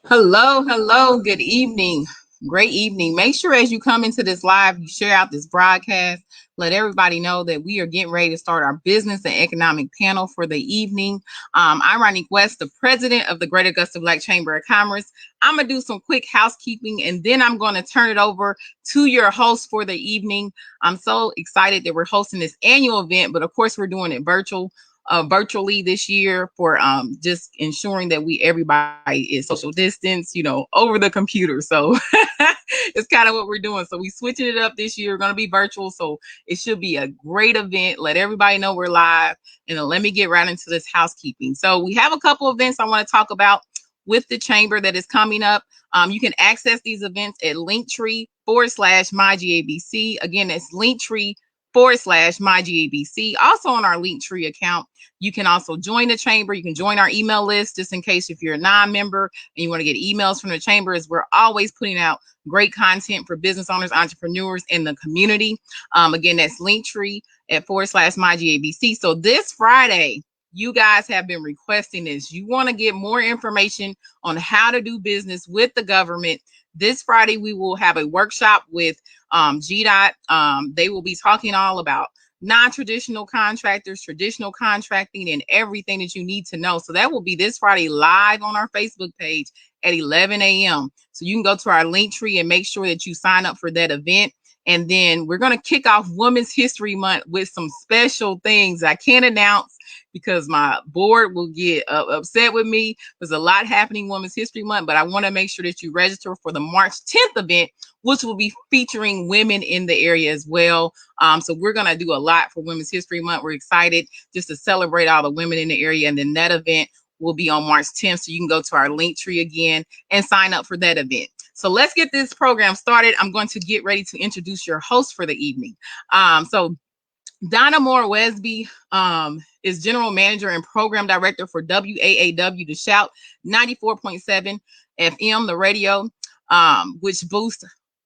Hello, hello, good evening. Great evening. Make sure as you come into this live, you share out this broadcast. Let everybody know that we are getting ready to start our business and economic panel for the evening. I'm Ronnie West, the president of the Greater Augusta Black Chamber of Commerce. I'm going to do some quick housekeeping and then I'm going to turn it over to your host for the evening. I'm so excited that we're hosting this annual event, but of course, we're doing it virtually this year for just ensuring that we everybody is social distance, over the computer. So it's kind of what we're doing. So we switching it up this year. We're going to be virtual. So it should be a great event. Let everybody know we're live. And then let me get right into this housekeeping. So we have a couple events I want to talk about with the chamber that is coming up. You can access these events at linktree/mygabc. Again, that's linktree/mygabc. Also on our Linktree account, you can also join the chamber. You can join our email list just in case if you're a non-member and you want to get emails from the chamber, as we're always putting out great content for business owners, entrepreneurs, and the community. Again, that's Linktree at /mygabc. So this Friday, you guys have been requesting this. You want to get more information on how to do business with the government. This Friday, we will have a workshop with GDOT. They will be talking all about non-traditional contractors, traditional contracting, and everything that you need to know. So that will be this Friday live on our Facebook page at 11 a.m. So you can go to our Linktree and make sure that you sign up for that event. And then we're going to kick off Women's History Month with some special things I can't announce because my board will get upset with me. There's a lot happening Women's History Month, but I want to make sure that you register for the March 10th event, which will be featuring women in the area as well. So we're going to do a lot for Women's History Month. We're excited just to celebrate all the women in the area. And then that event will be on March 10th. So you can go to our Linktree again and sign up for that event. So let's get this program started. I'm going to get ready to introduce your host for the evening. So Donna Moore Wesby is General Manager and Program Director for WAAW, The Shout 94.7 FM, the radio, which boosts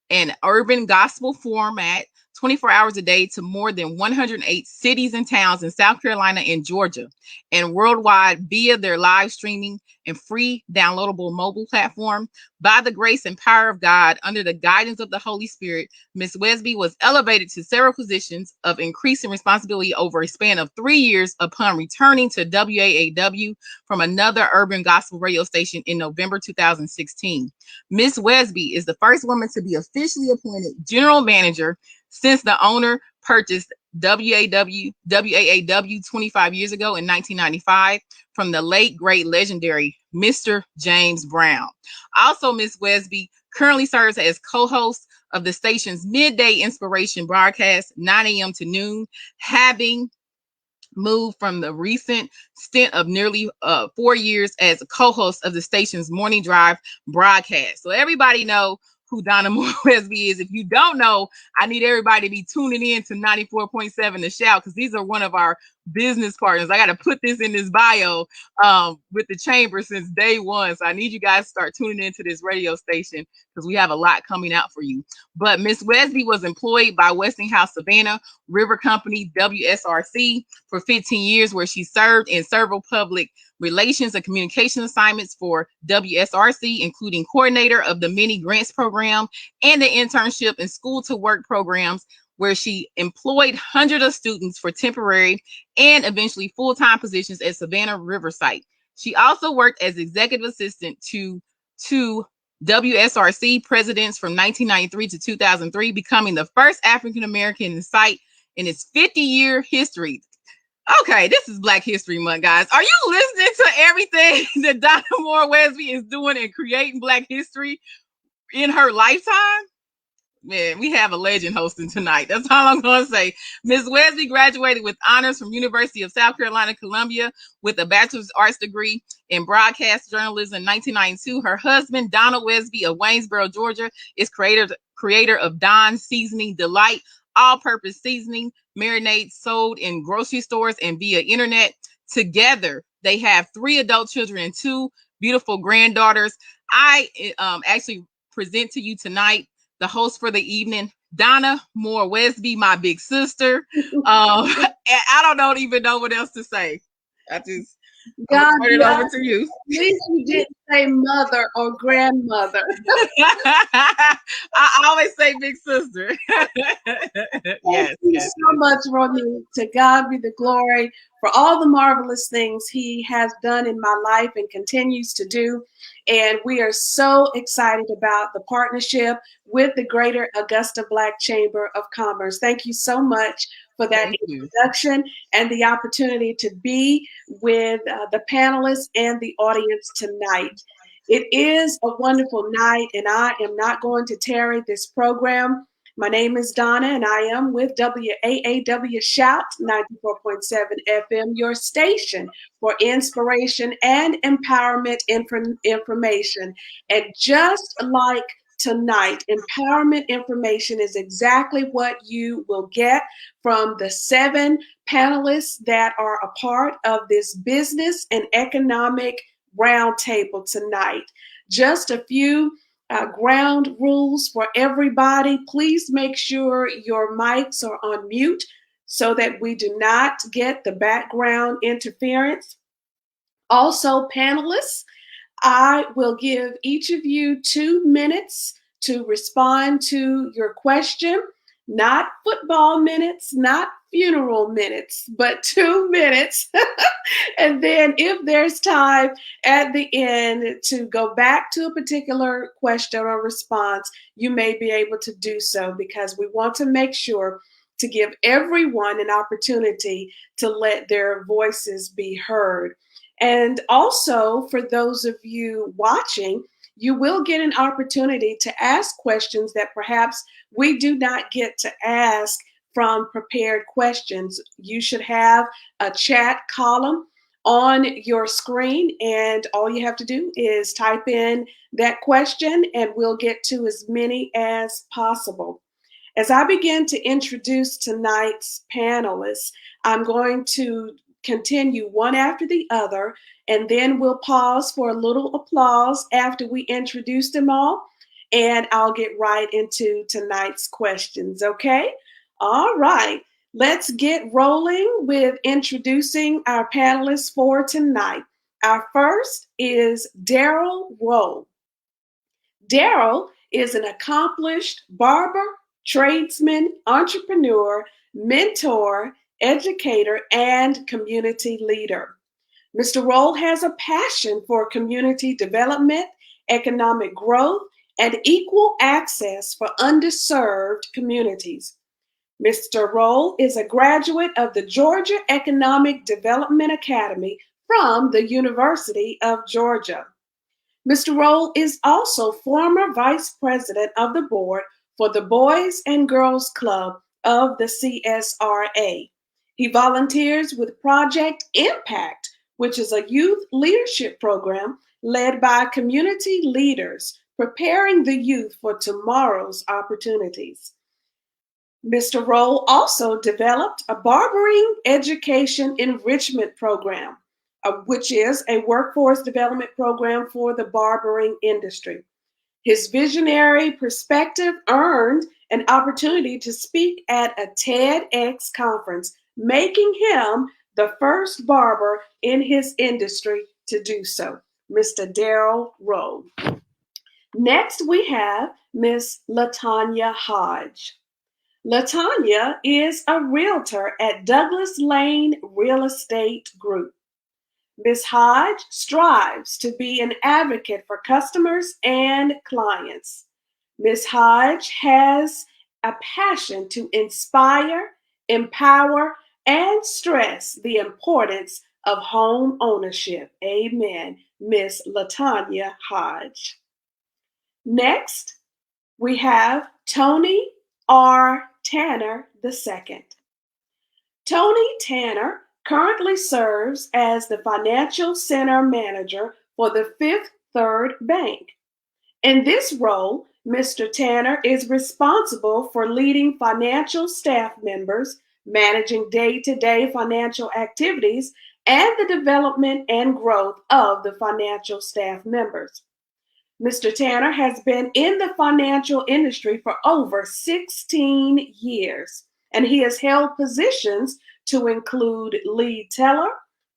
an urban gospel format 24 hours a day to more than 108 cities and towns in South Carolina and Georgia, and worldwide via their live streaming and free downloadable mobile platform. By the grace and power of God, under the guidance of the Holy Spirit, Ms. Wesby was elevated to several positions of increasing responsibility over a span of 3 years upon returning to WAAW from another urban gospel radio station in November 2016. Ms. Wesby is the first woman to be officially appointed general manager since the owner purchased WAAW 25 years ago in 1995 from the late, great, legendary Mr. James Brown. Also, Ms. Wesby currently serves as co-host of the station's midday inspiration broadcast, 9 a.m. to noon, having moved from the recent stint of nearly 4 years as a co-host of the station's morning drive broadcast. So everybody know who Donna Moore Wesby is. If you don't know, I need everybody to be tuning in to 94.7 The Shout, because these are one of our business partners. I got to put this in this bio with the chamber since day one. So I need you guys to start tuning into this radio station because we have a lot coming out for you. But Miss Wesby was employed by Westinghouse Savannah River Company, WSRC, for 15 years, where she served in several public relations and communication assignments for WSRC, including coordinator of the mini grants program and the internship and school to work programs, where she employed hundreds of students for temporary and eventually full-time positions at Savannah Riverside. She also worked as executive assistant to WSRC presidents from 1993 to 2003, becoming the first African-American in sight in its 50-year history. Okay, this is Black History Month, guys. Are you listening to everything that Donna Moore Wesby is doing and creating Black history in her lifetime? Man, we have a legend hosting tonight. That's all I'm going to say. Ms. Wesby graduated with honors from University of South Carolina, Columbia, with a bachelor's arts degree in broadcast journalism in 1992. Her husband, Donald Wesby of Waynesboro, Georgia, is creator of Don's Seasoning Delight, all-purpose seasoning, marinades sold in grocery stores and via internet. Together, they have 3 adult children and 2 beautiful granddaughters. I actually present to you tonight the host for the evening, Donna Moore Wesby, my big sister. I don't even know what else to say. I'm gonna God turn it bless. over to you. At least you didn't say mother or grandmother. I always say big sister. Thank Yes, you yes, so much, Ronnie. To God be the glory for all the marvelous things He has done in my life and continues to do. And we are so excited about the partnership with the Greater Augusta Black Chamber of Commerce. Thank you so much for that thank you. introduction and the opportunity to be with the panelists and the audience tonight. It is a wonderful night, and I am not going to tarry this program. My name is Donna, and I am with WAAW Shout 94.7 FM, your station for inspiration and empowerment information. And just like tonight, empowerment information is exactly what you will get from the 7 panelists that are a part of this business and economic roundtable tonight. Just a few ground rules for everybody. Please make sure your mics are on mute so that we do not get the background interference. Also, panelists, I will give each of you 2 minutes to respond to your question. Not football minutes, not funeral minutes, but 2 minutes. And then if there's time at the end to go back to a particular question or response, you may be able to do so, because we want to make sure to give everyone an opportunity to let their voices be heard. And also, for those of you watching, you will get an opportunity to ask questions that perhaps we do not get to ask from prepared questions. You should have a chat column on your screen, and all you have to do is type in that question, and we'll get to as many as possible. As I begin to introduce tonight's panelists, I'm going to continue one after the other, and then we'll pause for a little applause after we introduce them all, and I'll get right into tonight's questions, okay? All right, let's get rolling with introducing our panelists for tonight. Our first is Daryl Rowe. Daryl is an accomplished barber, tradesman, entrepreneur, mentor, educator, and community leader. Mr. Rowe has a passion for community development, economic growth, and equal access for underserved communities. Mr. Rowe is a graduate of the Georgia Economic Development Academy from the University of Georgia. Mr. Rowe is also former vice president of the board for the Boys and Girls Club of the CSRA. He volunteers with Project Impact, which is a youth leadership program led by community leaders preparing the youth for tomorrow's opportunities. Mr. Rowe also developed a barbering education enrichment program, which is a workforce development program for the barbering industry. His visionary perspective earned an opportunity to speak at a TEDx conference, making him the first barber in his industry to do so, Mr. Daryl Rowe. Next, we have Miss Latonya Hodge. Latonya is a realtor at Douglas Lane Real Estate Group. Ms. Hodge strives to be an advocate for customers and clients. Ms. Hodge has a passion to inspire, empower, and stress the importance of home ownership. Amen. Ms. Latonya Hodge. Next, we have Tony R. Tanner II. Tony Tanner currently serves as the Financial Center Manager for the Fifth Third Bank. In this role, Mr. Tanner is responsible for leading financial staff members, managing day-to-day financial activities, and the development and growth of the financial staff members. Mr. Tanner has been in the financial industry for over 16 years, and he has held positions to include lead teller,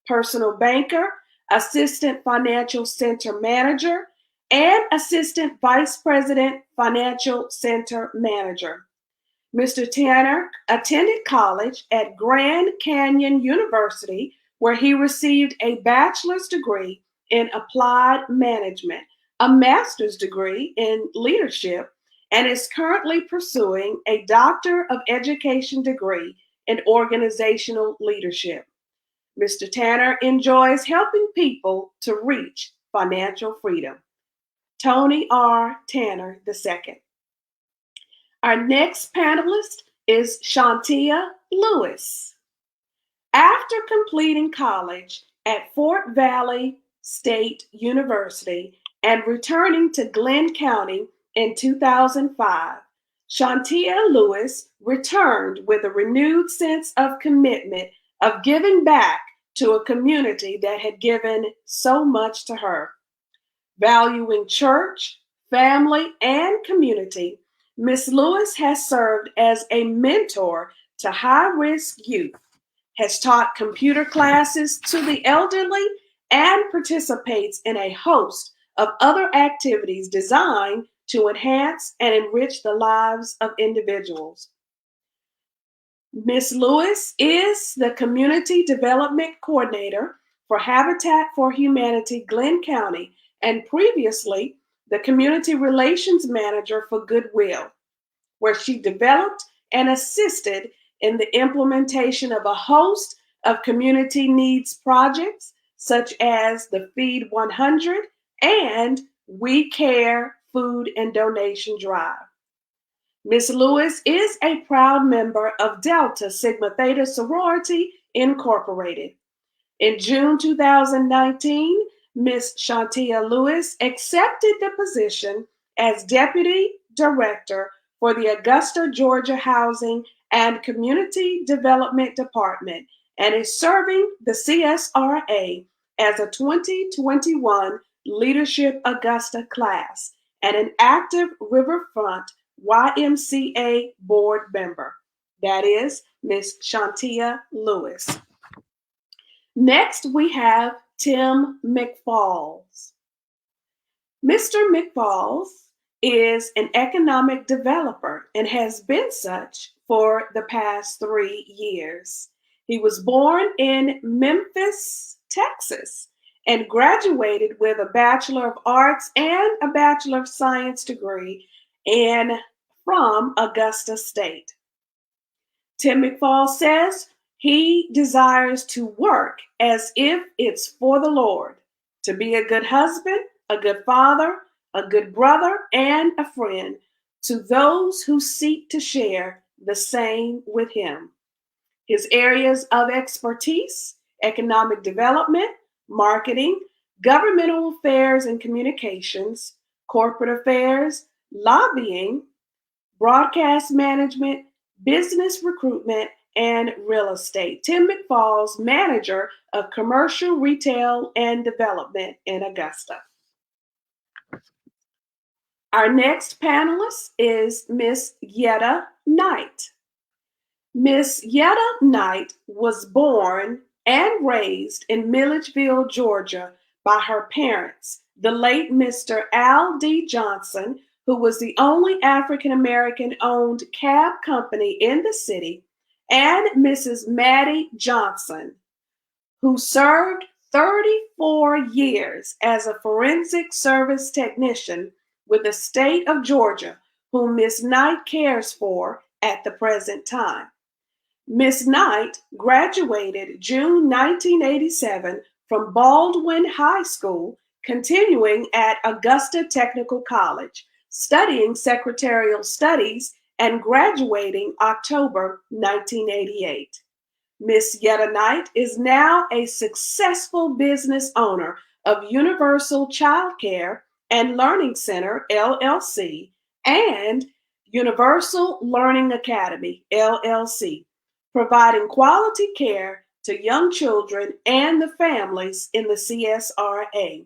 personal banker, Assistant Financial Center Manager, and Assistant Vice President Financial Center Manager. Mr. Tanner attended college at Grand Canyon University, where he received a bachelor's degree in applied management, a master's degree in leadership, and is currently pursuing a Doctor of Education degree in organizational leadership. Mr. Tanner enjoys helping people to reach financial freedom. Tony R. Tanner II. Our next panelist is Shantia Lewis. After completing college at Fort Valley State University and returning to Glenn County in 2005, Shantia Lewis returned with a renewed sense of commitment of giving back to a community that had given so much to her. Valuing church, family, and community, Ms. Lewis has served as a mentor to high-risk youth, has taught computer classes to the elderly, and participates in a host of other activities designed to enhance and enrich the lives of individuals. Ms. Lewis is the Community Development Coordinator for Habitat for Humanity Glenn County, and previously the Community Relations Manager for Goodwill, where she developed and assisted in the implementation of a host of community needs projects, such as the Feed 100 and We Care food and donation drive. Ms. Lewis is a proud member of Delta Sigma Theta Sorority Incorporated. In June 2019, Ms. Shantia Lewis accepted the position as Deputy Director for the Augusta, Georgia Housing and Community Development Department and is serving the CSRA as a 2021 Leadership Augusta class and an active Riverfront YMCA board member. That is Ms. Shantia Lewis. Next, we have Tim Mcfaul. Mr. Mcfaul is an economic developer and has been such for the past 3 years. He was born in Memphis, Texas, and graduated with a Bachelor of Arts and a Bachelor of Science degree from Augusta State. Tim Mcfaul says he desires to work as if it's for the Lord, to be a good husband, a good father, a good brother, and a friend to those who seek to share the same with him. His areas of expertise: economic development, marketing, governmental affairs and communications, corporate affairs, lobbying, broadcast management, business recruitment, and real estate. Tim Mcfaul's manager of commercial, retail, and development in Augusta. Our next panelist is Miss Yetta Knight. Miss Yetta Knight was born and raised in Milledgeville, Georgia by her parents, the late Mr. Al D. Johnson, who was the only African-American owned cab company in the city, and Mrs. Maddie Johnson, who served 34 years as a forensic service technician with the state of Georgia, whom Miss Knight cares for at the present time. Miss Knight graduated June 1987 from Baldwin High School, continuing at Augusta Technical College, studying secretarial studies and graduating October 1988. Miss Yetta Knight is now a successful business owner of Universal Childcare and Learning Center, LLC, and Universal Learning Academy, LLC, providing quality care to young children and the families in the CSRA.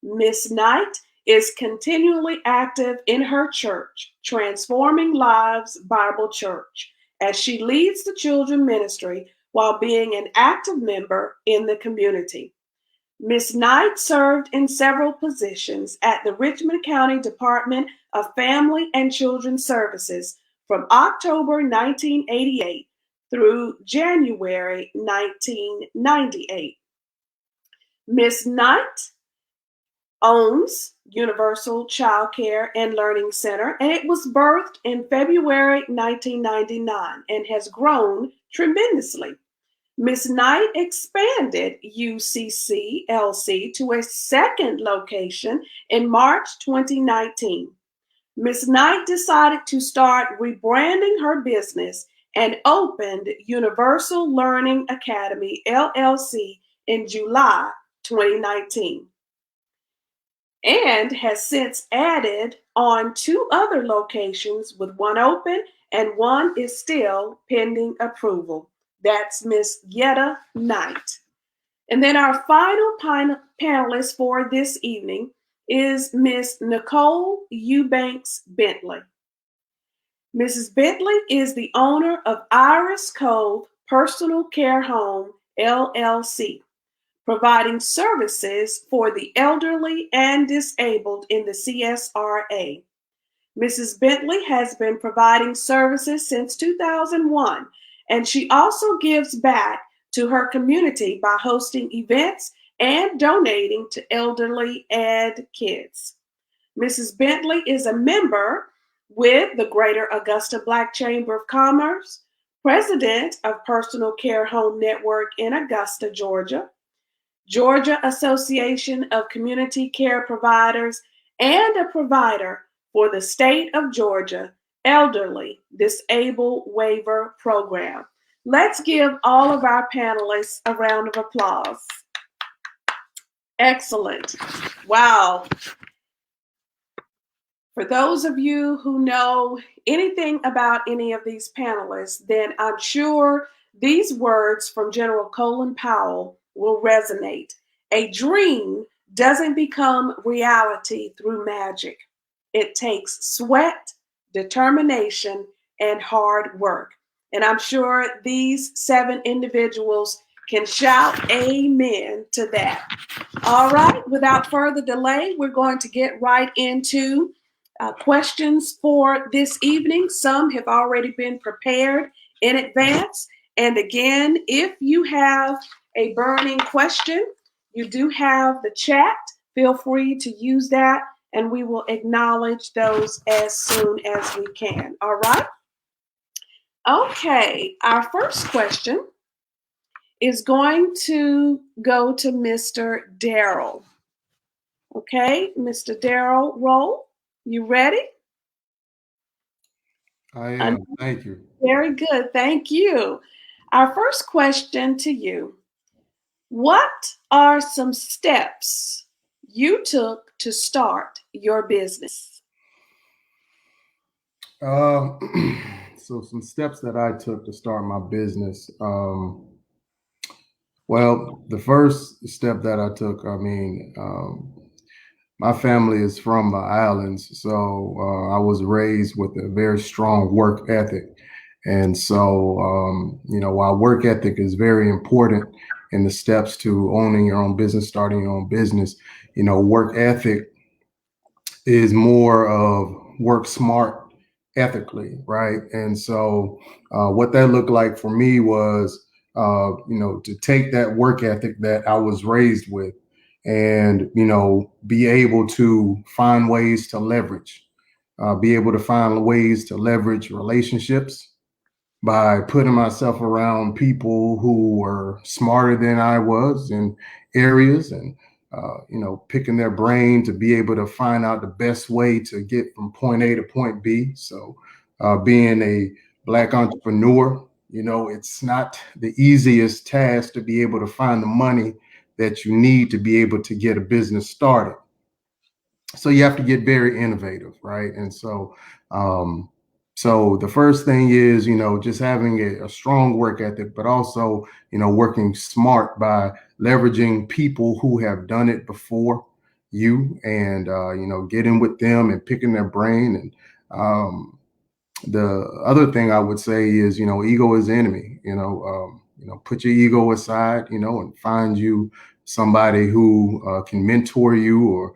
Miss Knight is continually active in her church, Transforming Lives Bible Church, as she leads the children ministry while being an active member in the community. Ms. Knight served in several positions at the Richmond County Department of Family and Children's Services from October 1988 through January 1998. Ms. Knight owns Universal Child Care and Learning Center, and it was birthed in February 1999 and has grown tremendously. Ms. Knight expanded UCC-LC to a second location in March 2019. Ms. Knight decided to start rebranding her business and opened Universal Learning Academy, LLC, in July 2019, and has since added on 2 other locations, with one open and one is still pending approval. That's Miss Yetta Knight. And then our final panelist for this evening is Miss Nicole Eubanks Bentley. Mrs. Bentley is the owner of Iris Cove Personal Care Home, LLC, providing services for the elderly and disabled in the CSRA. Mrs. Bentley has been providing services since 2001, and she also gives back to her community by hosting events and donating to elderly and kids. Mrs. Bentley is a member with the Greater Augusta Black Chamber of Commerce, president of Personal Care Home Network in Augusta, Georgia, Georgia Association of Community Care Providers, and a provider for the state of Georgia Elderly Disabled Waiver Program. Let's give all of our panelists a round of applause. Excellent. Wow. For those of you who know anything about any of these panelists, then I'm sure these words from General Colin Powell will resonate. A dream doesn't become reality through magic. It takes sweat, determination, and hard work. And I'm sure these 7 individuals can shout amen to that. All right, without further delay, we're going to get right into questions for this evening. Some have already been prepared in advance. And again, if you have a burning question, you do have the chat. Feel free to use that, and we will acknowledge those as soon as we can. All right? Okay, our first question is going to go to Mr. Daryl. Okay, Mr. Daryl Rowe, you ready? I am. Thank you. Very good. Thank you. Our first question to you: what are some steps you took to start your business? So some steps that I took to start my business. Well, the first step that I took, my family is from the islands, so I was raised with a very strong work ethic. And so, while work ethic is very important in the steps to owning your own business, starting your own business, work ethic is more of work smart ethically, right? And so what that looked like for me was, to take that work ethic that I was raised with and, be able to find ways to leverage, relationships by putting myself around people who were smarter than I was in areas, and picking their brain to be able to find out the best way to get from point A to point B. So being a Black entrepreneur, it's not the easiest task to be able to find the money that you need to be able to get a business started. So you have to get very innovative, right? And so so the first thing is, just having a strong work ethic, but also, working smart by leveraging people who have done it before you, and, getting with them and picking their brain. And the other thing I would say is, ego is the enemy. Put your ego aside, and find you somebody who can mentor you or,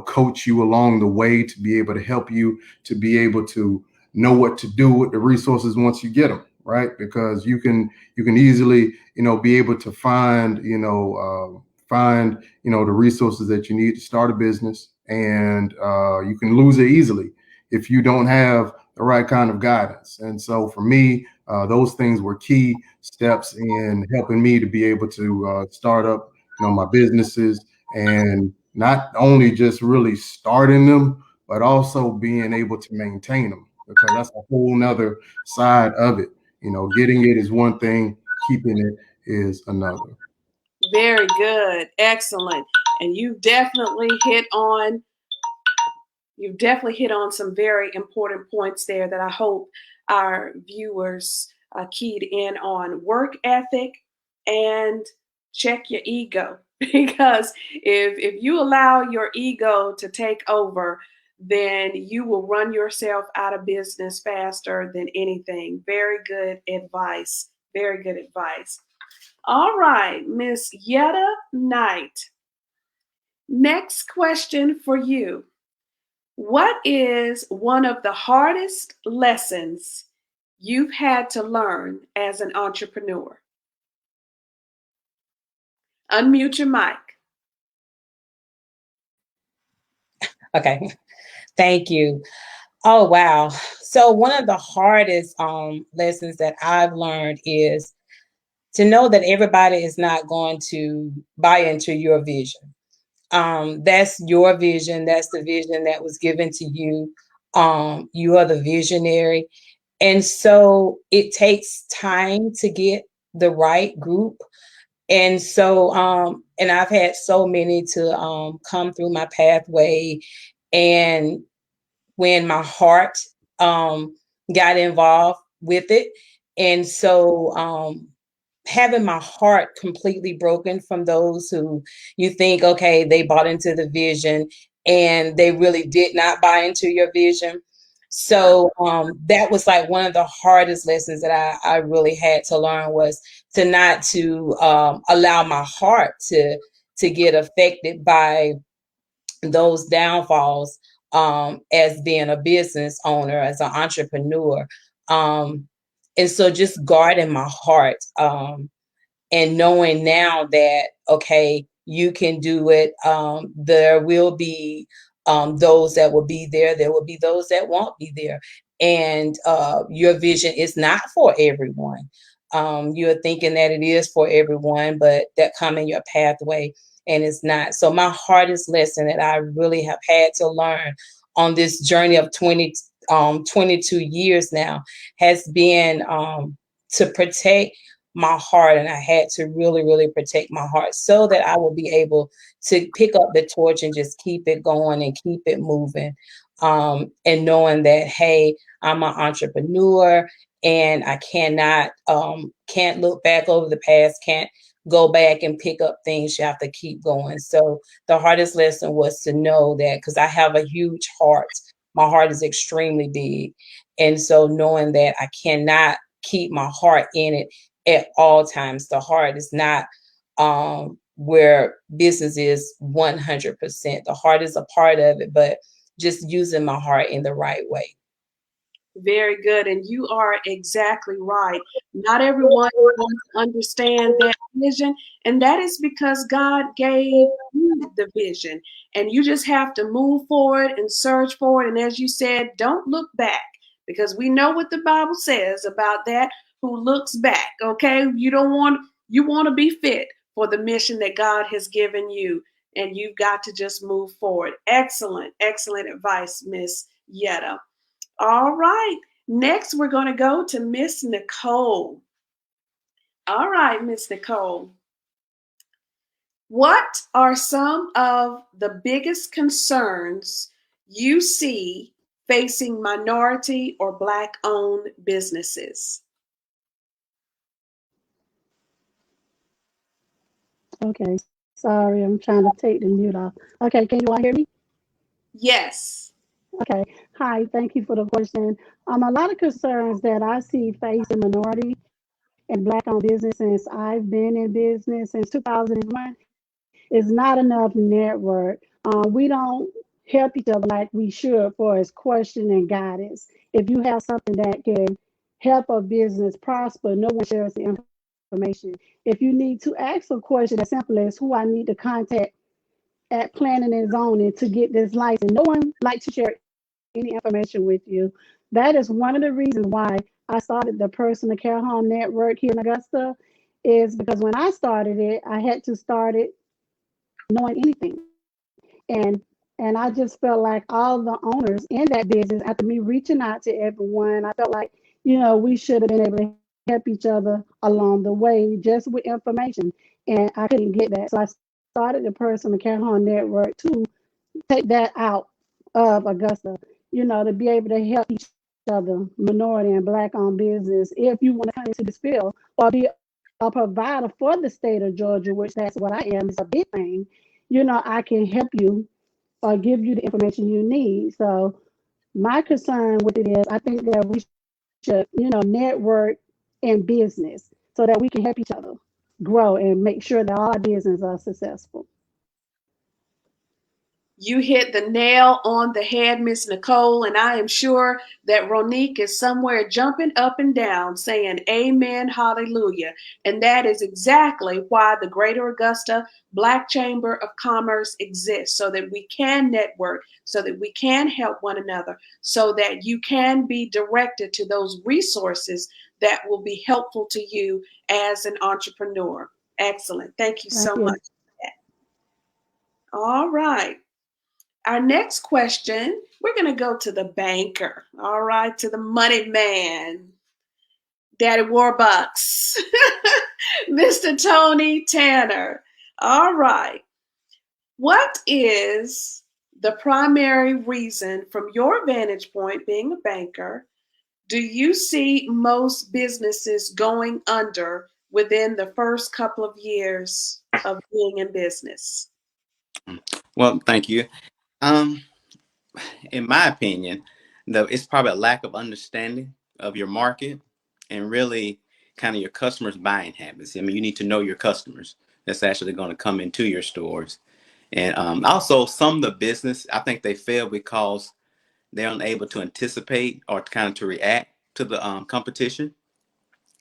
coach you along the way to be able to help you to be able to know what to do with the resources once you get them, right? Because you can easily, be able to find, the resources that you need to start a business, and you can lose it easily if you don't have the right kind of guidance. And so for me, those things were key steps in helping me to be able to start up, my businesses, and not only just really starting them, but also being able to maintain them, because that's a whole nother side of it. Getting it is one thing, keeping it is another. Very good. Excellent. And you've definitely hit on some very important points there that I hope our viewers keyed in on: work ethic and check your ego. Because if you allow your ego to take over, then you will run yourself out of business faster than anything. Very good advice. Very good advice. All right, Miss Yetta Knight. Next question for you. What is one of the hardest lessons you've had to learn as an entrepreneur? Unmute your mic. Okay, thank you. Oh, wow. So one of the hardest lessons that I've learned is to know that everybody is not going to buy into your vision. That's your vision. That's the vision that was given to you. You are the visionary. And so it takes time to get the right group. And so, and I've had so many to come through my pathway. And when my heart got involved with it. And so having my heart completely broken from those who you think, okay, they bought into the vision and they really did not buy into your vision. So that was like one of the hardest lessons that I really had to learn, was to not to allow my heart to get affected by those downfalls as being a business owner, as an entrepreneur. And so just guarding my heart and knowing now that, okay, you can do it. There will be those that will be there. There will be those that won't be there. And your vision is not for everyone. You're thinking that it is for everyone, but that come in your pathway, and it's not. So my hardest lesson that I really have had to learn on this journey of 22 years now has been to protect my heart. And I had to really, really protect my heart so that I will be able to pick up the torch and just keep it going and keep it moving. And knowing that, hey, I'm an entrepreneur and I can't look back over the past, can't go back and pick up things. You have to keep going. So the hardest lesson was to know that, because I have a huge heart. My heart is extremely big. And so knowing that I cannot keep my heart in it at all times. The heart is not where business is 100%. The heart is a part of it, but just using my heart in the right way. Very good. And you are exactly right. Not everyone wants to understand that vision. And that is because God gave you the vision. And you just have to move forward and search for it. And as you said, don't look back, because we know what the Bible says about that. Who looks back? Okay. You want to be fit for the mission that God has given you. And you've got to just move forward. Excellent, excellent advice, Miss Yetta. All right. Next, we're going to go to Miss Nicole. All right, Miss Nicole. What are some of the biggest concerns you see facing minority or Black-owned businesses? Okay, sorry, I'm trying to take the mute off. Okay, can you all hear me? Yes. Okay, hi, thank you for the question. A lot of concerns that I see facing minority and Black-owned business since I've been in business since 2001 It's not enough network. We don't help each other like we should for as question and guidance. If you have something that can help a business prosper, no one shares the information. If you need to ask a question as simple as who I need to contact at planning and zoning to get this license, no one likes to share any information with you. That is one of the reasons why I started the personal care home network here in Augusta, is because when I started it, I had to start it knowing anything. And and I just felt like all the owners in that business, after me reaching out to everyone, I felt like, we should have been able to help each other along the way just with information. And I couldn't get that. So I started the personal care home network to take that out of Augusta, to be able to help each other, minority and black owned business. If you want to come into this field or be a provider for the state of Georgia, which that's what I am, it's a big thing, I can help you or give you the information you need. So my concern with it is I think that we should, network in business so that we can help each other grow and make sure that all our businesses are successful. You hit the nail on the head, Miss Nicole, and I am sure that Ronique is somewhere jumping up and down saying amen, hallelujah. And that is exactly why the Greater Augusta Black Chamber of Commerce exists, so that we can network, so that we can help one another, so that you can be directed to those resources that will be helpful to you as an entrepreneur. Excellent. Thank you so much for that. All right. Our next question, we're going to go to the banker, all right, to the money man, Daddy Warbucks, Mr. Tony Tanner. All right. What is the primary reason, from your vantage point, being a banker, do you see most businesses going under within the first couple of years of being in business? Well, thank you. In my opinion, though, it's probably a lack of understanding of your market and really kind of your customers' buying habits. I mean, you need to know your customers that's actually going to come into your stores. And also some of the business, I think they fail because they're unable to anticipate or kind of to react to the competition.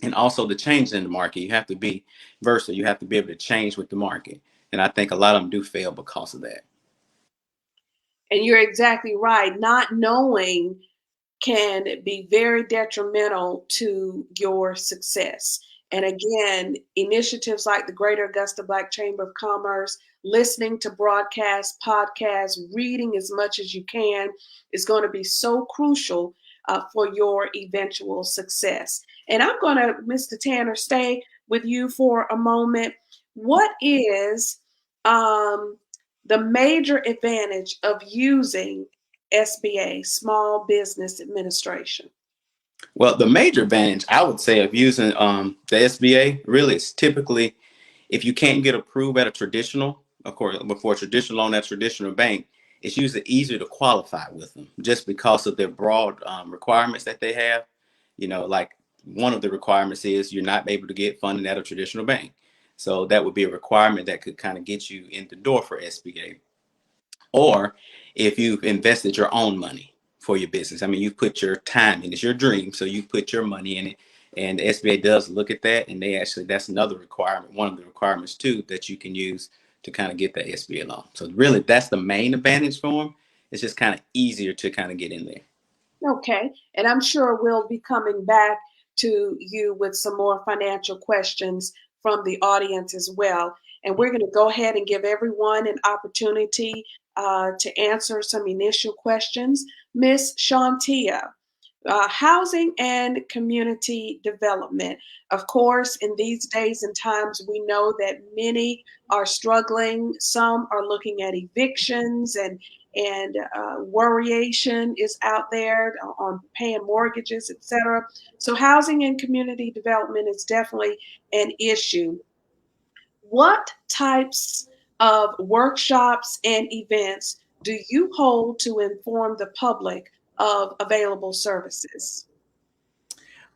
And also the change in the market. You have to be versatile. You have to be able to change with the market. And I think a lot of them do fail because of that. And you're exactly right. Not knowing can be very detrimental to your success. And again, initiatives like the Greater Augusta Black Chamber of Commerce, listening to broadcasts, podcasts, reading as much as you can is going to be so crucial for your eventual success. And I'm going to, Mr. Tanner, stay with you for a moment. What is the major advantage of using SBA, Small Business Administration? Well, the major advantage I would say of using the SBA really is typically if you can't get approved at a traditional, of course, before a traditional loan at a traditional bank, it's usually easier to qualify with them just because of their broad requirements that they have. Like one of the requirements is you're not able to get funding at a traditional bank. So that would be a requirement that could kind of get you in the door for SBA. Or if you've invested your own money for your business. I mean, you put your time in, it's your dream. So you put your money in it, and the SBA does look at that. And that's another requirement, one of the requirements too, that you can use to kind of get that SBA loan. So really that's the main advantage for them. It's just kind of easier to kind of get in there. Okay. And I'm sure we'll be coming back to you with some more financial questions from the audience as well. And we're going to go ahead and give everyone an opportunity to answer some initial questions. Miss Shantia, housing and community development. Of course, in these days and times, we know that many are struggling. Some are looking at evictions and worryation is out there on paying mortgages, etc. So housing and community development is definitely an issue. What types of workshops and events do you hold to inform the public of available services?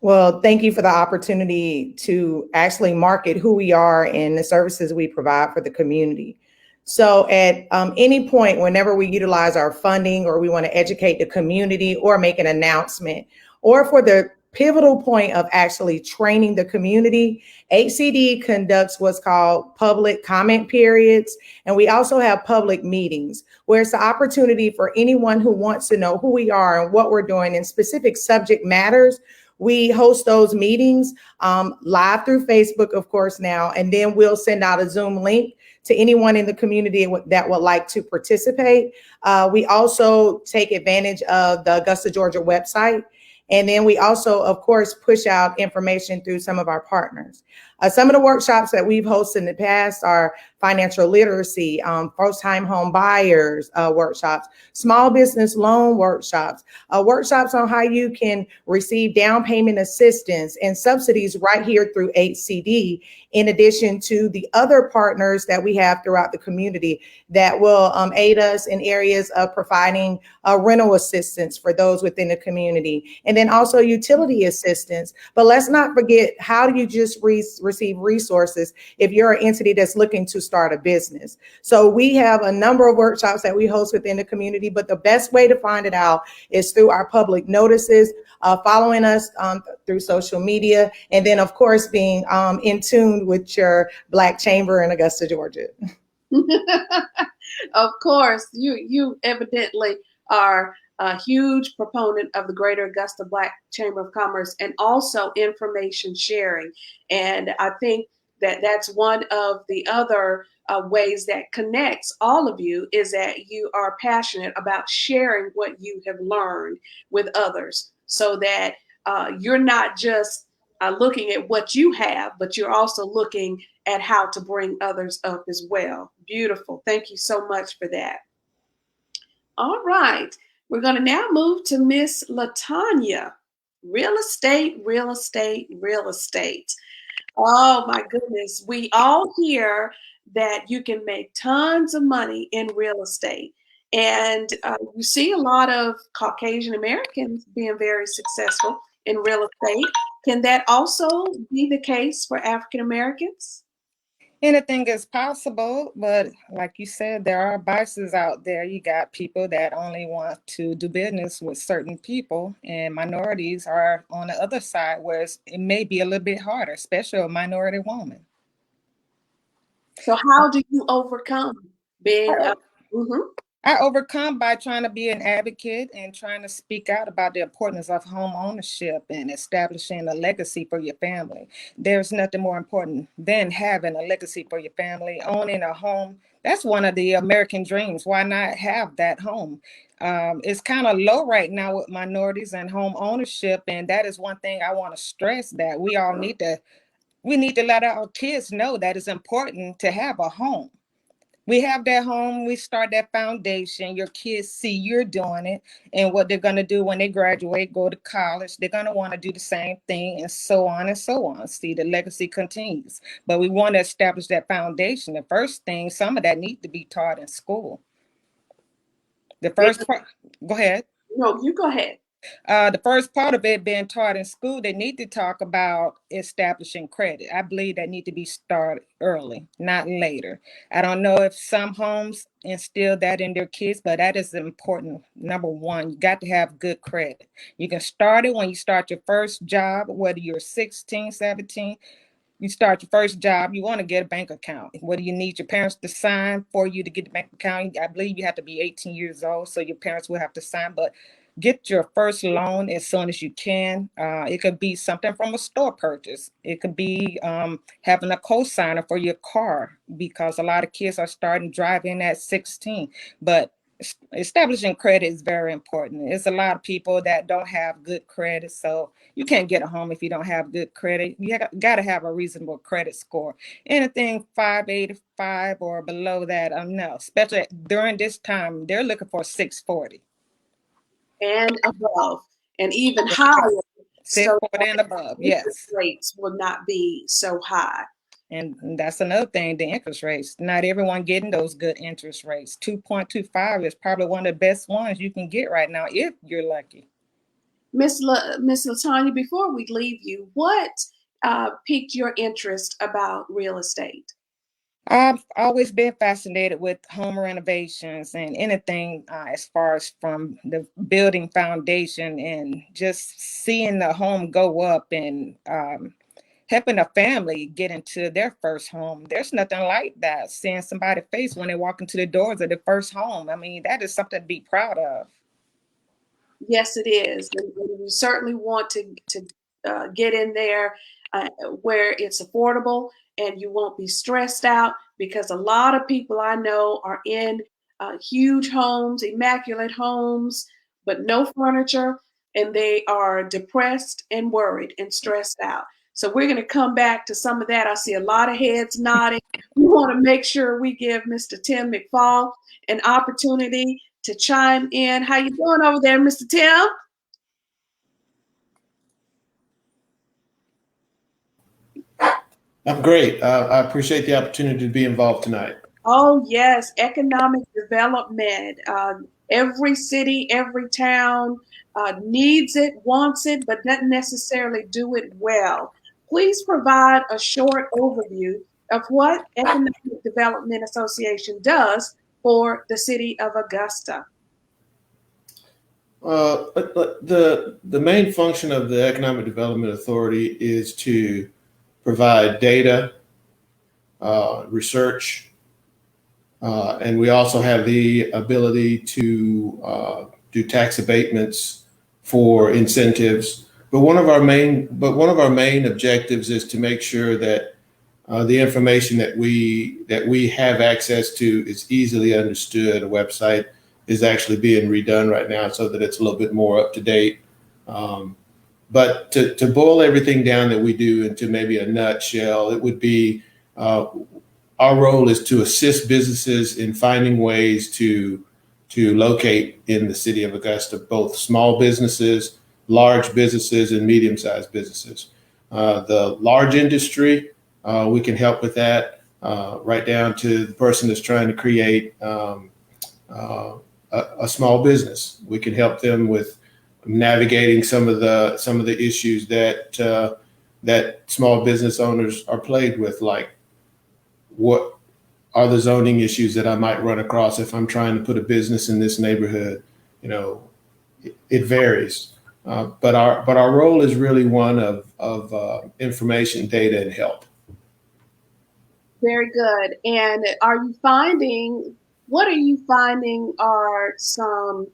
Well, thank you for the opportunity to actually market who we are and the services we provide for the community. So at any point, whenever we utilize our funding or we want to educate the community or make an announcement, or for the pivotal point of actually training the community, HCD conducts what's called public comment periods. And we also have public meetings where it's the opportunity for anyone who wants to know who we are and what we're doing in specific subject matters. We host those meetings live through Facebook, of course, now, and then we'll send out a Zoom link to anyone in the community that would like to participate. We also take advantage of the Augusta, Georgia website. And then we also, of course, push out information through some of our partners. Some of the workshops that we've hosted in the past are financial literacy, first-time home buyers workshops, small business loan workshops, workshops on how you can receive down payment assistance and subsidies right here through HCD, in addition to the other partners that we have throughout the community that will aid us in areas of providing rental assistance for those within the community, and then also utility assistance. But let's not forget, how do you just receive resources if you're an entity that's looking to start a business? So we have a number of workshops that we host within the community, but the best way to find it out is through our public notices, following us through social media, and then of course being in tune with your Black Chamber in Augusta, Georgia. Of course, you evidently are a huge proponent of the Greater Augusta Black Chamber of Commerce and also information sharing. And I think that that's one of the other ways that connects all of you, is that you are passionate about sharing what you have learned with others, so that you're not just looking at what you have, but you're also looking at how to bring others up as well. Beautiful. Thank you so much for that. All right. We're going to now move to Miss Latonya. Real estate, real estate, real estate. Oh my goodness. We all hear that you can make tons of money in real estate. And you see a lot of Caucasian Americans being very successful in real estate. Can that also be the case for African Americans? Anything is possible, but like you said, there are biases out there. You got people that only want to do business with certain people, and minorities are on the other side, where it may be a little bit harder, especially a minority woman. So how do you overcome being I overcome by trying to be an advocate and trying to speak out about the importance of home ownership and establishing a legacy for your family. There's nothing more important than having a legacy for your family. Owning a home, that's one of the American dreams. Why not have that home? It's kind of low right now with minorities and home ownership, and that is one thing I want to stress, that we need to let our kids know that it's important to have a home. We have that home, we start that foundation, your kids see you're doing it, and what they're going to do when they graduate, go to college, they're going to want to do the same thing, and so on and so on. See, the legacy continues. But we want to establish that foundation. The first thing, some of that needs to be taught in school. The first part, go ahead. No, you go ahead. The first part of it being taught in school, they need to talk about establishing credit. I believe that need to be started early, not later. I don't know if some homes instill that in their kids, but that is important. Number one, you got to have good credit. You can start it when you start your first job, whether you're 16, 17. You start your first job, you want to get a bank account. What do you need your parents to sign for you to get the bank account? I believe you have to be 18 years old, so your parents will have to sign, but get your first loan as soon as you can. It could be something from a store purchase. It could be having a co-signer for your car, because a lot of kids are starting driving at 16. But establishing credit is very important. There's a lot of people that don't have good credit, so you can't get a home if you don't have good credit. You got to have a reasonable credit score. Anything 585 or below that, no, especially during this time, they're looking for 640. And above, and even higher. 640 and above, yes. Rates will not be so high. And that's another thing, the interest rates. Not everyone getting those good interest rates. 2.25 is probably one of the best ones you can get right now if you're lucky. Miss Latonya, before we leave you, what piqued your interest about real estate? I've always been fascinated with home renovations and anything as far as from the building foundation and just seeing the home go up and helping a family get into their first home. There's nothing like that, seeing somebody's face when they walk into the doors of their first home. I mean, that is something to be proud of. Yes, it is. And we certainly want to get in there where it's affordable and you won't be stressed out, because a lot of people I know are in huge homes, immaculate homes, but no furniture, and they are depressed and worried and stressed out. So we're going to come back to some of that. I see a lot of heads nodding. We want to make sure we give Mr. Tim Mcfaul an opportunity to chime in. How you doing over there, Mr. Tim? I'm great. I appreciate the opportunity to be involved tonight. Oh, yes, economic development. Every city, every town needs it, wants it, but doesn't necessarily do it well. Please provide a short overview of what Economic Development Association does for the city of Augusta. The main function of the Economic Development Authority is to provide data, research, and we also have the ability to do tax abatements for incentives. But one of our main objectives is to make sure that the information that we have access to is easily understood. A website is actually being redone right now so that it's a little bit more up to date. But to boil everything down that we do into maybe a nutshell, it would be our role is to assist businesses in finding ways to locate in the city of Augusta, both small businesses, large businesses, and medium-sized businesses. The large industry, we can help with that, right down to the person that's trying to create a small business. We can help them with navigating some of the issues that small business owners are plagued with, like what are the zoning issues that I might run across if I'm trying to put a business in this neighborhood. You know, it varies, but our role is really one of information, data, and help. Very good. And what are you finding are some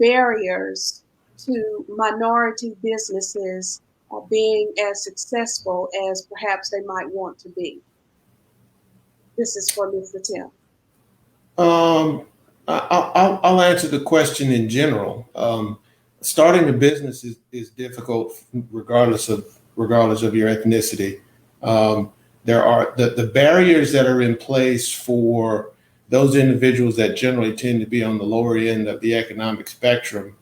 barriers to minority businesses being as successful as perhaps they might want to be? This is for Mr. Tim. I'll answer the question in general. Starting a business is difficult regardless of your ethnicity. There are the barriers that are in place for those individuals that generally tend to be on the lower end of the economic spectrum.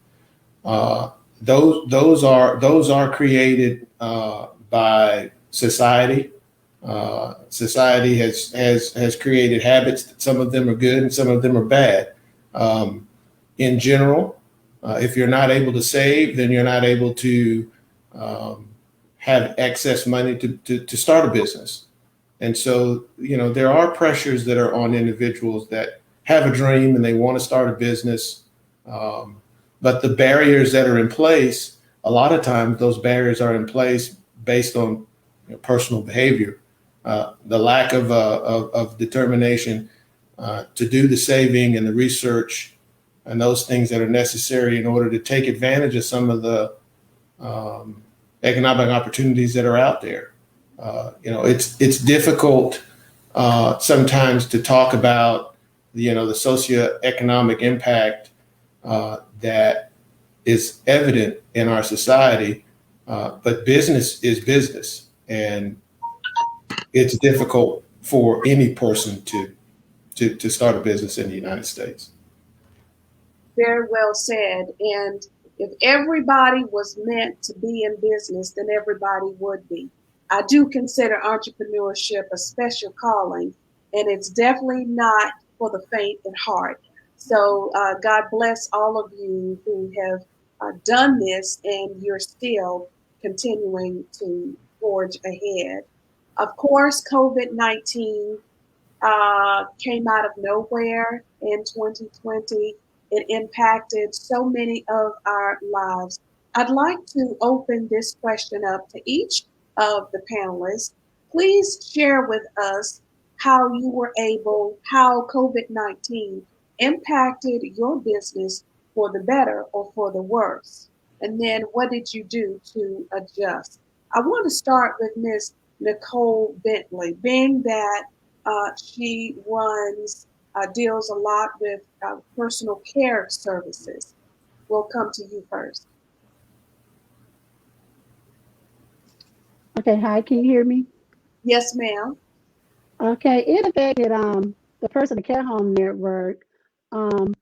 Those are created by society. Society has created habits. Some of them are good and some of them are bad. In general, if you're not able to save, then you're not able to have excess money to start a business. And so, there are pressures that are on individuals that have a dream and they want to start a business. But the barriers that are in place, a lot of times those barriers are in place based on personal behavior, the lack of determination to do the saving and the research and those things that are necessary in order to take advantage of some of the economic opportunities that are out there. It's difficult sometimes to talk about the socioeconomic impact that is evident in our society, but business is business, and it's difficult for any person to start a business in the United States. Very well said. And if everybody was meant to be in business, then everybody would be. I do consider entrepreneurship a special calling, and it's definitely not for the faint at heart. So God bless all of you who have done this, and you're still continuing to forge ahead. Of course, COVID-19 came out of nowhere in 2020. It impacted so many of our lives. I'd like to open this question up to each of the panelists. Please share with us how you were able, how COVID-19 impacted your business for the better or for the worse. And then what did you do to adjust? I want to start with Miss Nicole Bentley, being that she deals a lot with personal care services. We'll come to you first. Okay, hi, can you hear me? Yes, ma'am. Okay, it affected the personal care home network um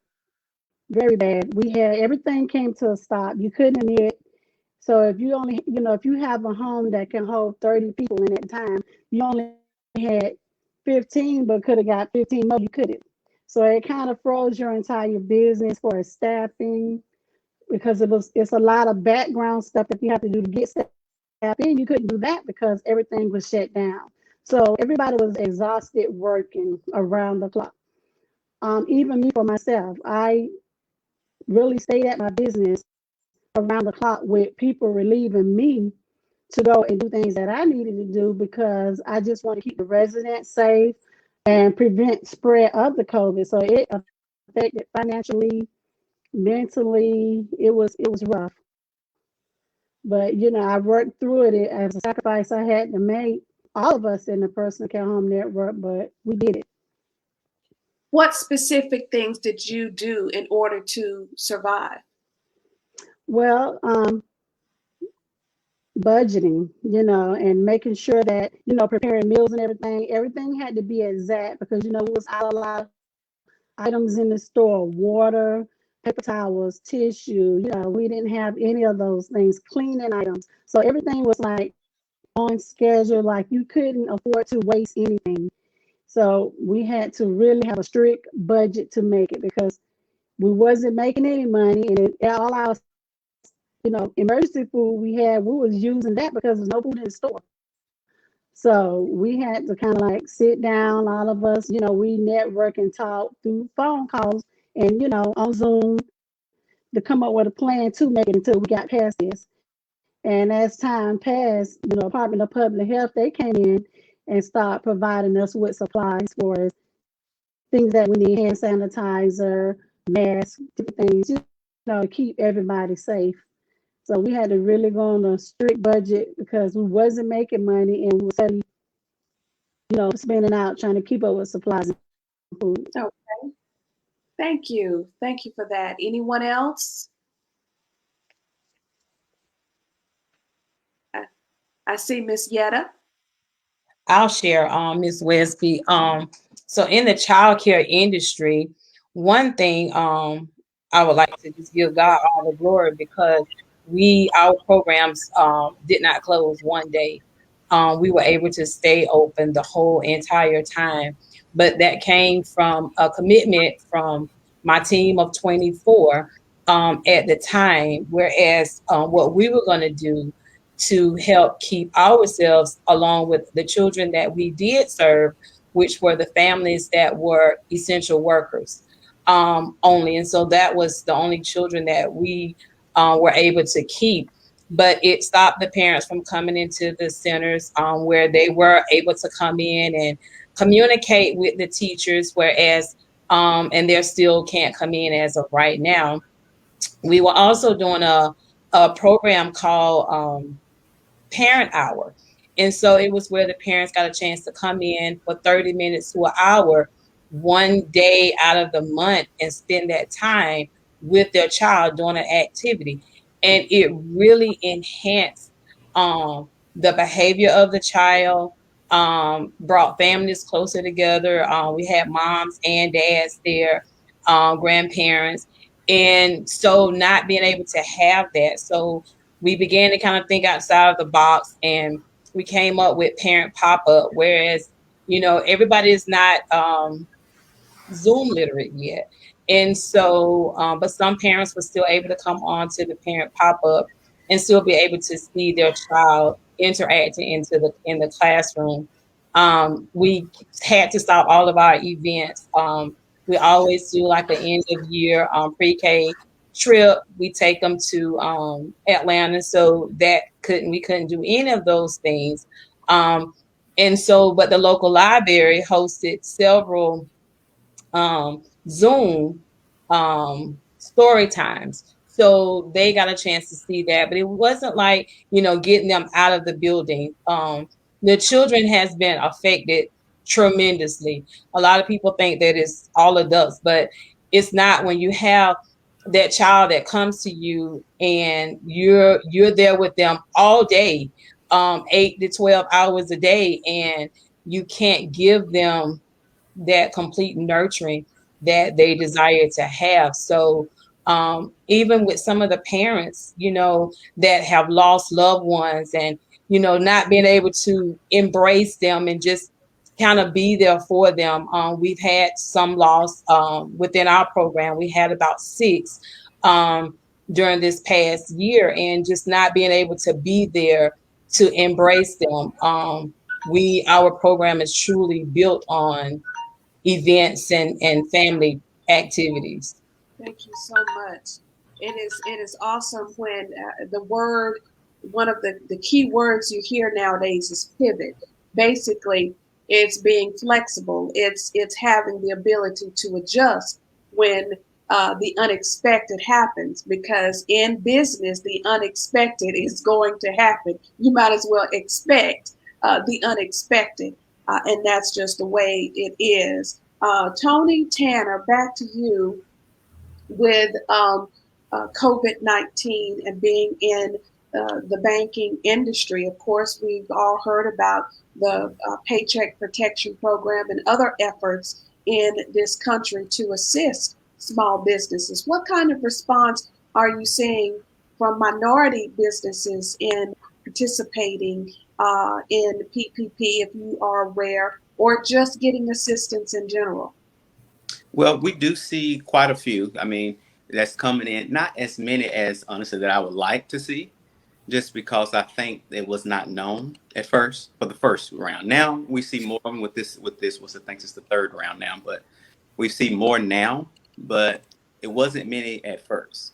very bad. We had everything came to a stop. You couldn't admit. So if you only, if you have a home that can hold 30 people in at a time, you only had 15, but could have got 15 more. You couldn't. So it kind of froze your entire business for staffing because it's a lot of background stuff that you have to do to get staff in. You couldn't do that because everything was shut down. So everybody was exhausted working around the clock. Even me for myself, I really stayed at my business around the clock with people relieving me to go and do things that I needed to do because I just want to keep the residents safe and prevent spread of the COVID. So it affected financially, mentally. It was rough. But I worked through it as a sacrifice I had to make. All of us in the personal care home network, but we did it. What specific things did you do in order to survive? Well, budgeting, and making sure that, preparing meals and everything had to be exact because, we was out a lot of items in the store, water, paper towels, tissue, we didn't have any of those things, cleaning items. So everything was like on schedule, like you couldn't afford to waste anything. So we had to really have a strict budget to make it because we wasn't making any money and all our emergency food we was using that because there's no food in the store. So we had to kind of like sit down, all of us, we network and talk through phone calls and, on Zoom to come up with a plan to make it until we got past this. And as time passed, Department of Public Health, they came in and started providing us with supplies for things that we need, hand sanitizer, masks, different things, to keep everybody safe. So we had to really go on a strict budget because we wasn't making money and we were spending out trying to keep up with supplies and food. Okay. Thank you. Thank you for that. Anyone else? I see Miss Yetta. I'll share, Ms. Westby. So in the childcare industry, one thing I would like to just give God all the glory because our programs did not close one day. We were able to stay open the whole entire time, but that came from a commitment from my team of 24 at the time. Whereas what we were going to do to help keep ourselves along with the children that we did serve, which were the families that were essential workers only. And so that was the only children that we were able to keep. But it stopped the parents from coming into the centers where they were able to come in and communicate with the teachers, whereas, and they still can't come in as of right now. We were also doing a program called Parent Hour. And so it was where the parents got a chance to come in for 30 minutes to an hour, one day out of the month and spend that time with their child doing an activity. And it really enhanced the behavior of the child, brought families closer together. We had moms and dads there, grandparents. And so not being able to have that. So we began to kind of think outside of the box and we came up with Parent Pop-Up, whereas, everybody is not Zoom literate yet. And so, but some parents were still able to come on to the Parent Pop-Up and still be able to see their child interacting in the classroom. We had to stop all of our events. We always do like an end of year pre-K trip. We take them to Atlanta, so we couldn't do any of those things. And so, but the local library hosted several Zoom story times. So they got a chance to see that, but it wasn't like, getting them out of the building. The children has been affected tremendously. A lot of people think that it's all adults, but it's not. When you have that child that comes to you and you're there with them all day, 8 to 12 hours a day, and you can't give them that complete nurturing that they desire to have. So even with some of the parents, that have lost loved ones, and, not being able to embrace them and just kind of be there for them. We've had some loss within our program. We had about 6 during this past year, and just not being able to be there to embrace them. Our program is truly built on events and family activities. Thank you so much. It is awesome when one of the key words you hear nowadays is pivot. Basically, it's being flexible. It's having the ability to adjust when the unexpected happens, because in business, the unexpected is going to happen. You might as well expect the unexpected, and that's just the way it is. Tony Tanner, back to you with COVID-19 and being in the banking industry. Of course, we've all heard about the Paycheck Protection Program and other efforts in this country to assist small businesses. What kind of response are you seeing from minority businesses in participating in PPP, if you are aware, or just getting assistance in general? Well, we do see quite a few. I mean, that's coming in. Not as many as, honestly, that I would like to see, just because I think it was not known at first for the first round. Now we see more with this. I think it's the third round now, but we see more now. But it wasn't many at first.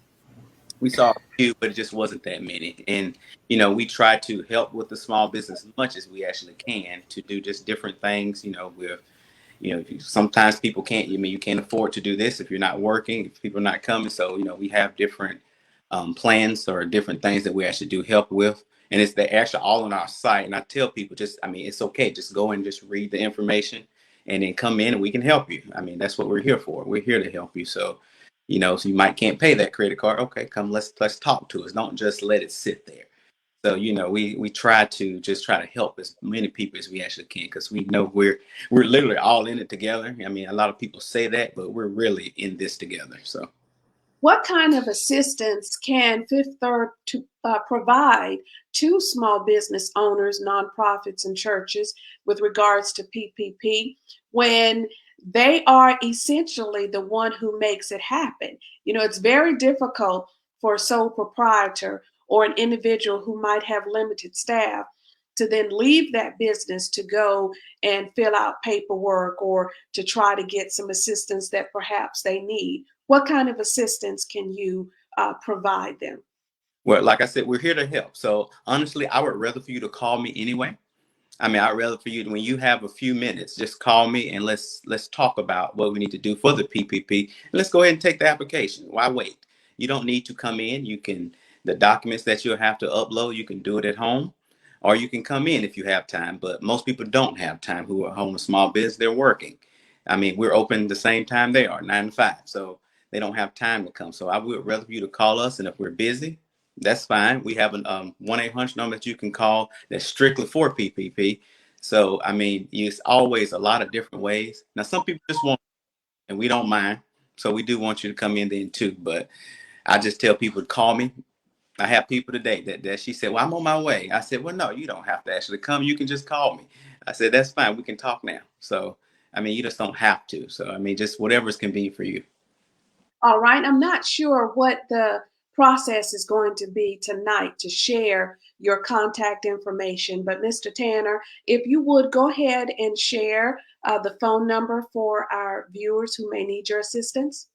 We saw a few, but it just wasn't that many. And we try to help with the small business as much as we actually can to do just different things. Sometimes people can't. You can't afford to do this if you're not working, if people are not coming. So we have different plans or different things that we actually do help with, and it's actually all on our site. And I tell people, it's okay, just go and just read the information, and then come in and we can help you. I mean, that's what we're here for. We're here to help you. So, so you might can't pay that credit card. Okay, come, let's talk to us. Don't just let it sit there. So, we try to help as many people as we actually can, because we know we're literally all in it together. I mean, a lot of people say that, but we're really in this together. So what kind of assistance can Fifth Third provide to small business owners, nonprofits, and churches with regards to PPP when they are essentially the one who makes it happen? It's very difficult for a sole proprietor or an individual who might have limited staff to then leave that business to go and fill out paperwork or to try to get some assistance that perhaps they need. What kind of assistance can you provide them? Well, like I said, we're here to help. So honestly, I would rather for you to call me anyway. I mean, I'd rather for you, when you have a few minutes, just call me and let's talk about what we need to do for the PPP. Let's go ahead and take the application. Why wait? You don't need to come in. The documents that you'll have to upload, you can do it at home, or you can come in if you have time. But most people don't have time who are home a small business. They're working. I mean, we're open the same time they are, 9 to 5. So they don't have time to come. So I would rather for you to call us. And if we're busy, that's fine. We have a 1-800 number that you can call that's strictly for PPP. So, I mean, it's always a lot of different ways. Now, some people just want, and we don't mind. So we do want you to come in then too. But I just tell people to call me. I have people today that she said, well, I'm on my way. I said, well, no, you don't have to actually come. You can just call me. I said, that's fine. We can talk now. So, I mean, you just don't have to. So, I mean, just whatever's convenient for you. All right. I'm not sure what the process is going to be tonight to share your contact information. But Mr. Tanner, if you would go ahead and share the phone number for our viewers who may need your assistance.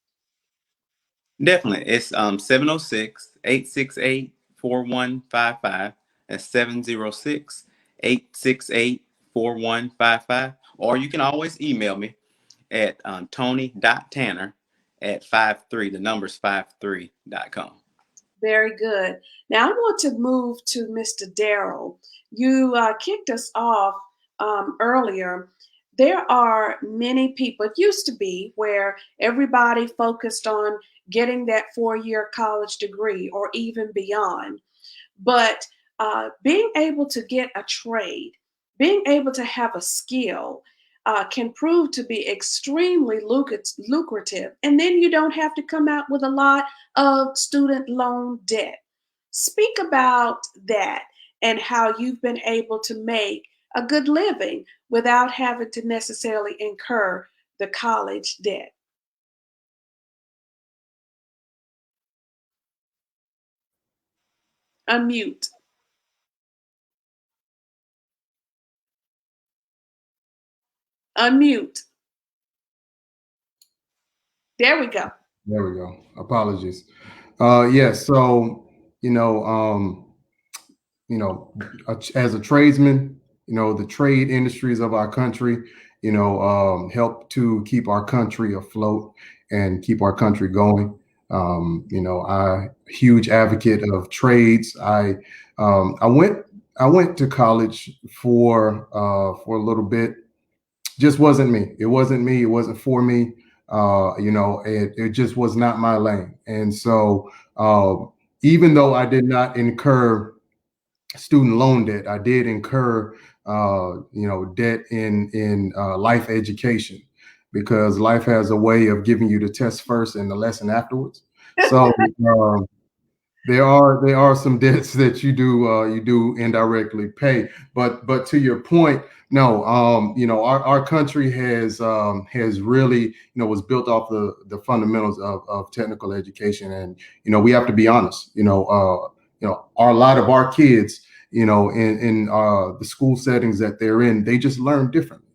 Definitely. It's 706-868-4155. That's 706-868-4155. Or you can always email me at tony.tanner@53, the number's 53.com. Very good. Now I want to move to Mr. Daryl. You kicked us off earlier. There are many people, it used to be where everybody focused on getting that 4-year college degree or even beyond. But being able to get a trade, being able to have a skill can prove to be extremely lucrative. And then you don't have to come out with a lot of student loan debt. Speak about that and how you've been able to make a good living without having to necessarily incur the college debt. Unmute. Unmute. There we go. There we go. Apologies. Yes. So, as a tradesman, the trade industries of our country, help to keep our country afloat and keep our country going. I huge advocate of trades. I went to college for a little bit. Just wasn't me. It wasn't me. It wasn't for me. It just was not my lane. And so even though I did not incur student loan debt, I did incur debt in life education, because life has a way of giving you the test first and the lesson afterwards. So there are some debts that you do indirectly pay. But to your point, no, our country has really, was built off the fundamentals of technical education. And, we have to be honest, a lot of our kids, in the school settings that they're in, they just learn differently.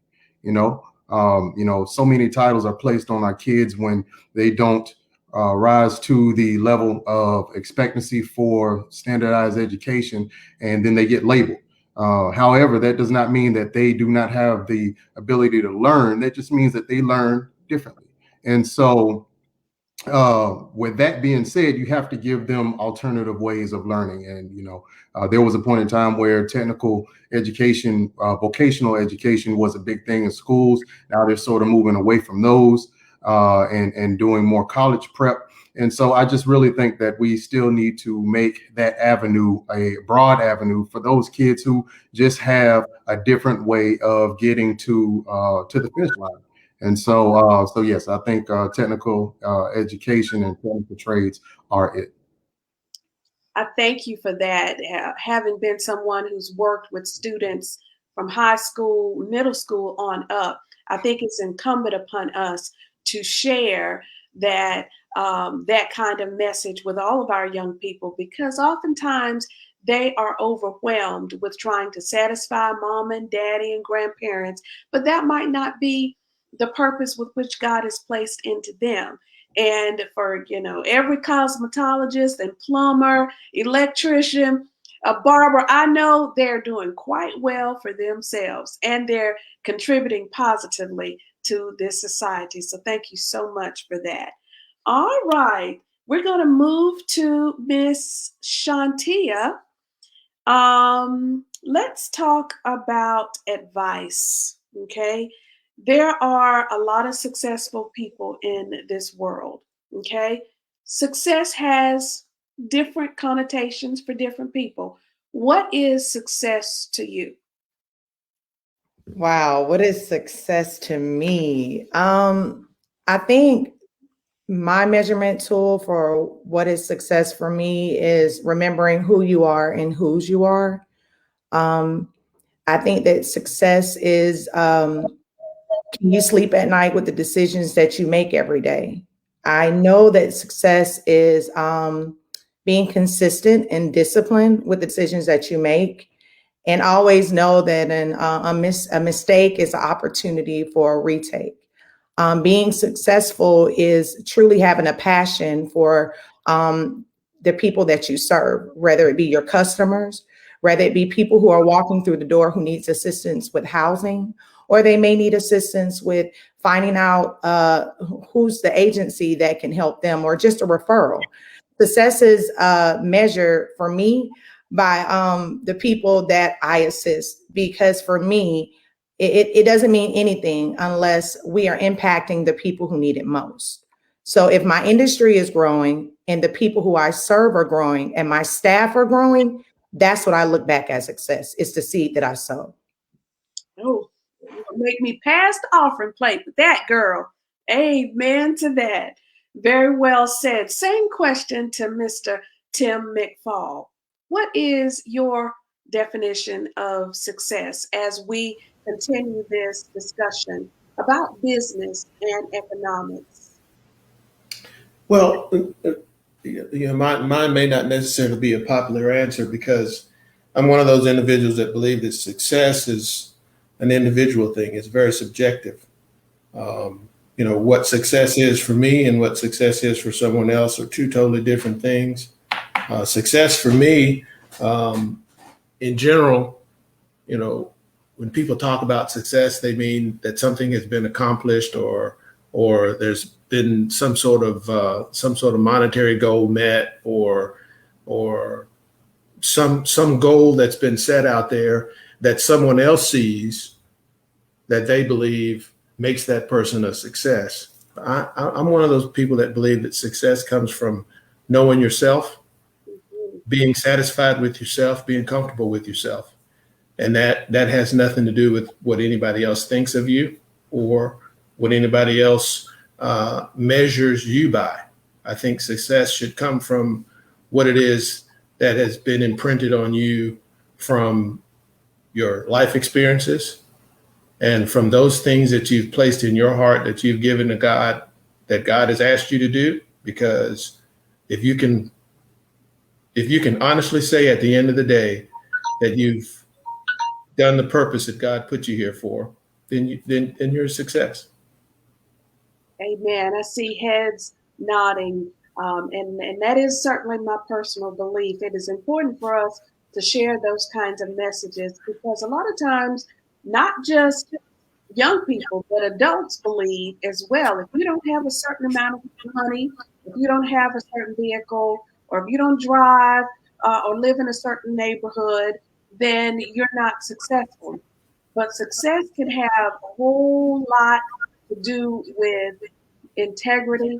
So many titles are placed on our kids when they don't rise to the level of expectancy for standardized education, and then they get labeled. However, that does not mean that they do not have the ability to learn. That just means that they learn differently. And so with that being said, you have to give them alternative ways of learning. And, there was a point in time where technical education, vocational education was a big thing in schools. Now they're sort of moving away from those and doing more college prep. And so I just really think that we still need to make that avenue a broad avenue for those kids who just have a different way of getting to the finish line. And so yes, I think technical education and technical trades are it. I thank you for that. Having been someone who's worked with students from high school, middle school on up, I think it's incumbent upon us to share that that kind of message with all of our young people, because oftentimes they are overwhelmed with trying to satisfy mom and daddy and grandparents, but that might not be the purpose with which God has placed into them. And for, every cosmetologist and plumber, electrician, a barber, I know they're doing quite well for themselves and they're contributing positively to this society. So thank you so much for that. All right, we're going to move to Miss Shantia. Let's talk about advice, okay? There are a lot of successful people in this world, okay? Success has different connotations for different people. What is success to you? Wow, what is success to me? I think my measurement tool for what is success for me is remembering who you are and whose you are. I think that success is, can you sleep at night with the decisions that you make every day? I know that success is being being consistent and disciplined with the decisions that you make, and always know that a mistake is an opportunity for a retake. Being successful is truly having a passion for the people that you serve, whether it be your customers, whether it be people who are walking through the door who needs assistance with housing, or they may need assistance with finding out who's the agency that can help them, or just a referral. Success is measured for me by the people that I assist, because for me, it doesn't mean anything unless we are impacting the people who need it most. So if my industry is growing and the people who I serve are growing and my staff are growing, that's what I look back as success. It's the seed that I sowed. Oh, make me pass the offering plate with that, girl. Amen to that. Very well said. Same question to Mr. Tim Mcfaul. What is your definition of success as we continue this discussion about business and economics? Well, mine may not necessarily be a popular answer, because I'm one of those individuals that believe that success is an individual thing. It's very subjective. What success is for me and what success is for someone else are two totally different things. Success for me, in general, when people talk about success, they mean that something has been accomplished, or there's been some sort of monetary goal met, or some goal that's been set out there that someone else sees that they believe makes that person a success. I'm one of those people that believe that success comes from knowing yourself, being satisfied with yourself, being comfortable with yourself. And that has nothing to do with what anybody else thinks of you or what anybody else measures you by. I think success should come from what it is that has been imprinted on you from your life experiences and from those things that you've placed in your heart that you've given to God, that God has asked you to do. Because if you can honestly say at the end of the day that you've done the purpose that God put you here for, then you're a success. Amen. I see heads nodding, and that is certainly my personal belief. It is important for us to share those kinds of messages, because a lot of times, not just young people, but adults believe as well. If you don't have a certain amount of money, if you don't have a certain vehicle, or if you don't drive or live in a certain neighborhood, then you're not successful. But success can have a whole lot to do with integrity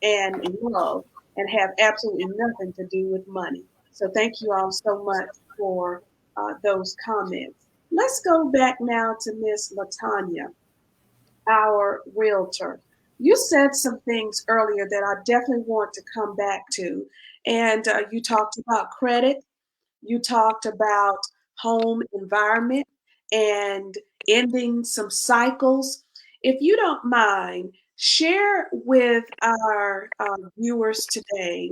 and love, and have absolutely nothing to do with money. So thank you all so much for those comments. Let's go back now to Miss Latonya, our realtor. You said some things earlier that I definitely want to come back to. And you talked about credit. You talked about home environment and ending some cycles. If you don't mind, share with our viewers today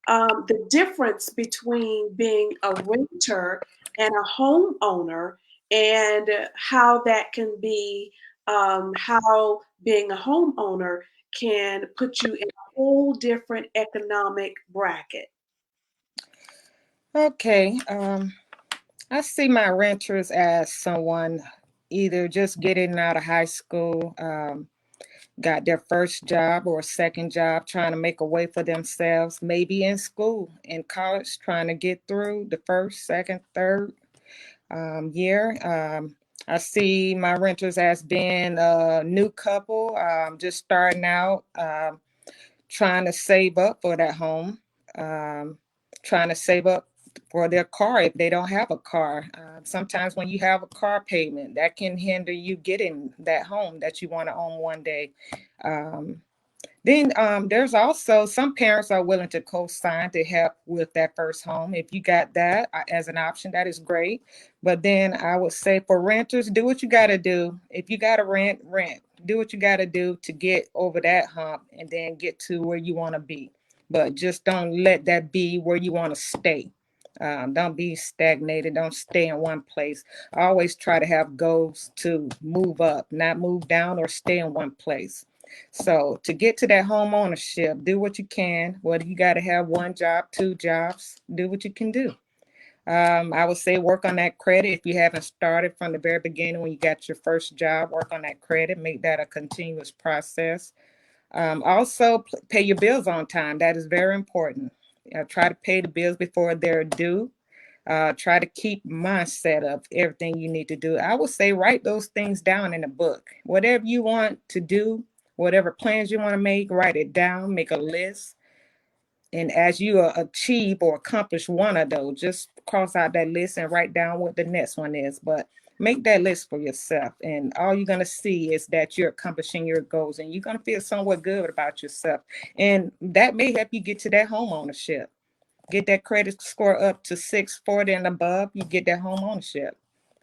the difference between being a renter and a homeowner, and how that can be, how being a homeowner can put you in a whole different economic bracket. Okay. I see my renters as someone either just getting out of high school, got their first job or second job, trying to make a way for themselves, maybe in school, in college, trying to get through the first, second, third year. I see my renters as being a new couple, just starting out, trying to save up for that home, trying to save up for their car if they don't have a car. Sometimes when you have a car payment, that can hinder you getting that home that you want to own one day. Then there's also some parents are willing to co-sign to help with that first home. If you got that as an option, that is great. But then I would say for renters, do what you got to do. If you got to rent. Do what you got to do to get over that hump and then get to where you want to be. but just don't let that be where you want to stay. Don't be stagnated. Don't stay in one place. Always try to have goals to move up, not move down or stay in one place. So to get to that home ownership, do what you can. Whether you got to have one job, two jobs, do what you can do. I would say work on that credit. If you haven't started from the very beginning when you got your first job, work on that credit. Make that a continuous process. Also, pay your bills on time. That is very important. Try to pay the bills before they're due. Try to keep mindset of everything you need to do. I would say write those things down in a book. Whatever you want to do, whatever plans you want to make, write it down, make a list. And as you achieve or accomplish one of those, just cross out that list and write down what the next one is. But make that list for yourself. And all you're going to see is that you're accomplishing your goals and you're going to feel somewhat good about yourself. And that may help you get to that home ownership. Get that credit score up to 640 and above, you get that home ownership.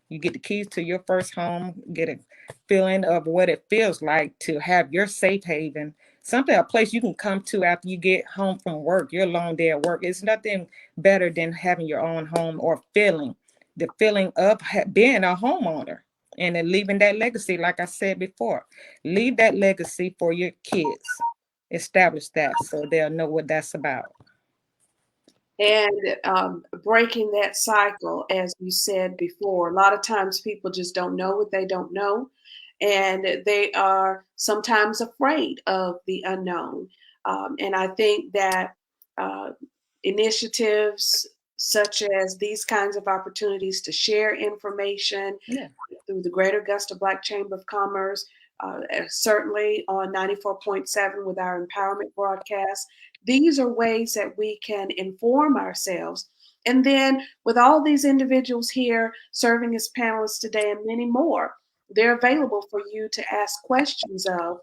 You get the keys to your first home, get a feeling of what it feels like to have your safe haven, something, a place you can come to after you get home from work, your long day at work. It's nothing better than having your own home or the feeling of being a homeowner and then leaving that legacy. Like I said before, leave that legacy for your kids. Establish that so they'll know what that's about. And breaking that cycle, as you said before, a lot of times people just don't know what they don't know, and they are sometimes afraid of the unknown. And I think that initiatives such as these kinds of opportunities to share information through the Greater Augusta Black Chamber of Commerce, certainly on 94.7 with our empowerment broadcast. These are ways that we can inform ourselves. And then with all these individuals here serving as panelists today and many more, they're available for you to ask questions of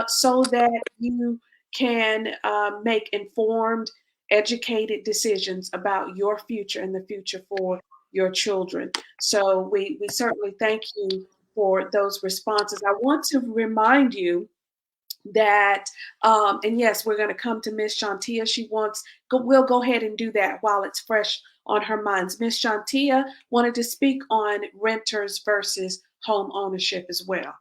so that you can make informed, educated decisions about your future and the future for your children. So we certainly thank you for those responses. I want to remind you that, and yes, we're going to come to Miss Shantia. We'll go ahead and do that while it's fresh on her minds. Miss Shantia wanted to speak on renters versus home ownership as well.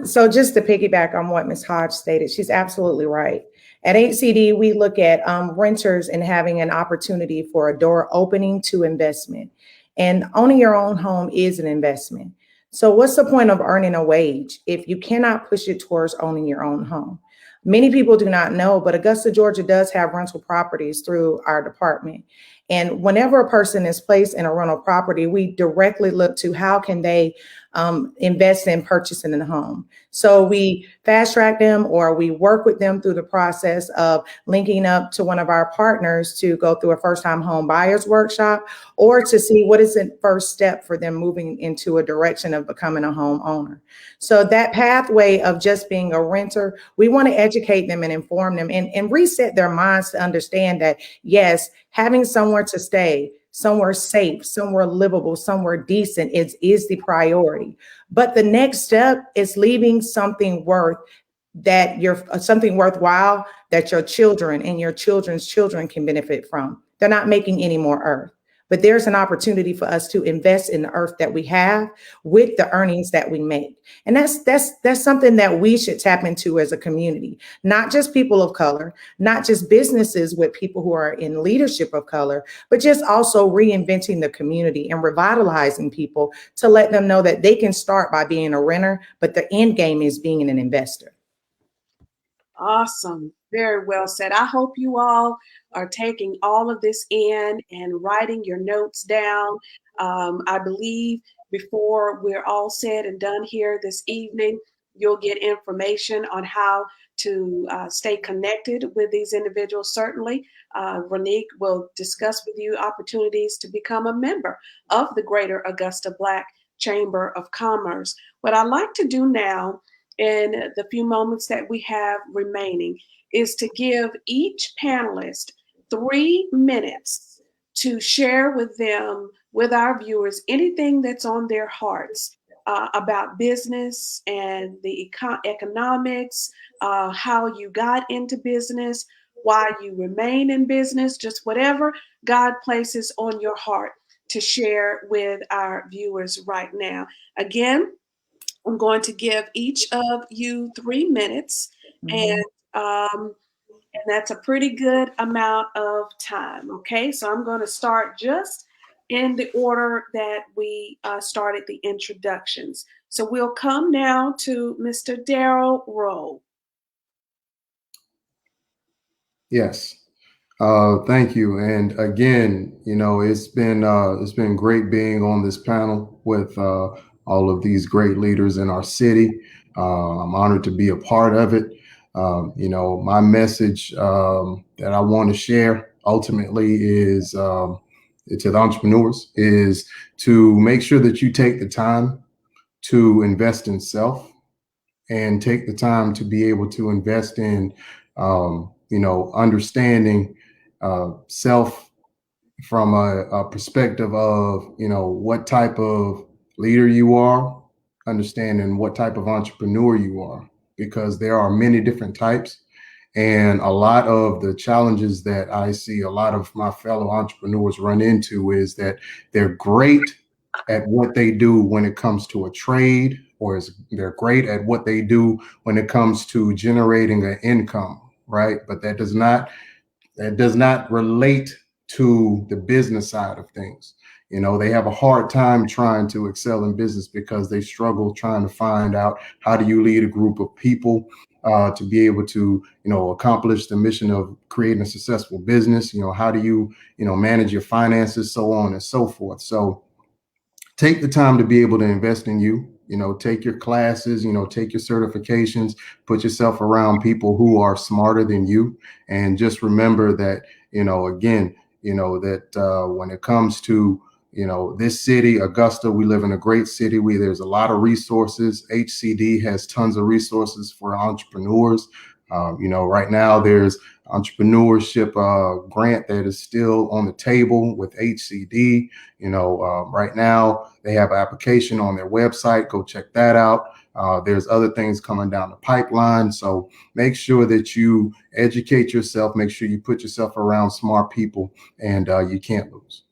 So just to piggyback on what Ms. Hodge stated, she's absolutely right. At HCD, we look at renters and having an opportunity for a door opening to investment. And owning your own home is an investment. So what's the point of earning a wage if you cannot push it towards owning your own home? Many people do not know, but Augusta, Georgia does have rental properties through our department. And whenever a person is placed in a rental property, we directly look to how can they invest in purchasing a home. So we fast track them or we work with them through the process of linking up to one of our partners to go through a first-time home buyers workshop or to see what is the first step for them moving into a direction of becoming a homeowner. So that pathway of just being a renter, we want to educate them and inform them and reset their minds to understand that, yes, having somewhere to stay, somewhere safe, somewhere livable, somewhere decent is the priority. But the next step is leaving something something worthwhile that your children and your children's children can benefit from. They're not making any more earth. But there's an opportunity for us to invest in the earth that we have with the earnings that we make. And that's something that we should tap into as a community, not just people of color, not just businesses with people who are in leadership of color, but just also reinventing the community and revitalizing people to let them know that they can start by being a renter, but the end game is being an investor. Awesome. Very well said. I hope you all are taking all of this in and writing your notes down. I believe before we're all said and done here this evening, you'll get information on how to stay connected with these individuals. Certainly, Ronique will discuss with you opportunities to become a member of the Greater Augusta Black Chamber of Commerce. What I'd like to do now in the few moments that we have remaining is to give each panelist 3 minutes to share with them, with our viewers, anything that's on their hearts about business and the economics, how you got into business, why you remain in business, just whatever God places on your heart to share with our viewers right now. Again, I'm going to give each of you 3 minutes, and that's a pretty good amount of time. Okay, so I'm going to start just in the order that we started the introductions. So we'll come now to Mr. Daryl Rowe. Yes. Thank you. And again, it's been great being on this panel with all of these great leaders in our city. I'm honored to be a part of it. My message that I want to share ultimately is to the entrepreneurs is to make sure that you take the time to invest in self and take the time to be able to invest in, understanding self from a perspective of, what type of leader you are, understanding what type of entrepreneur you are, because there are many different types. And a lot of the challenges that I see a lot of my fellow entrepreneurs run into is that they're great at what they do when it comes to a trade, or they're great at what they do when it comes to generating an income, right? But that does not relate to the business side of things. They have a hard time trying to excel in business because they struggle trying to find out how do you lead a group of people to be able to, accomplish the mission of creating a successful business. How do you, manage your finances, so on and so forth. So take the time to be able to invest in you. Take your classes, take your certifications, put yourself around people who are smarter than you. And just remember that, again, that when it comes to, this city, Augusta, we live in a great city. There's a lot of resources. HCD has tons of resources for entrepreneurs. Right now there's entrepreneurship grant that is still on the table with HCD. Right now they have an application on their website. Go check that out. There's other things coming down the pipeline. So make sure that you educate yourself. Make sure you put yourself around smart people, and you can't lose.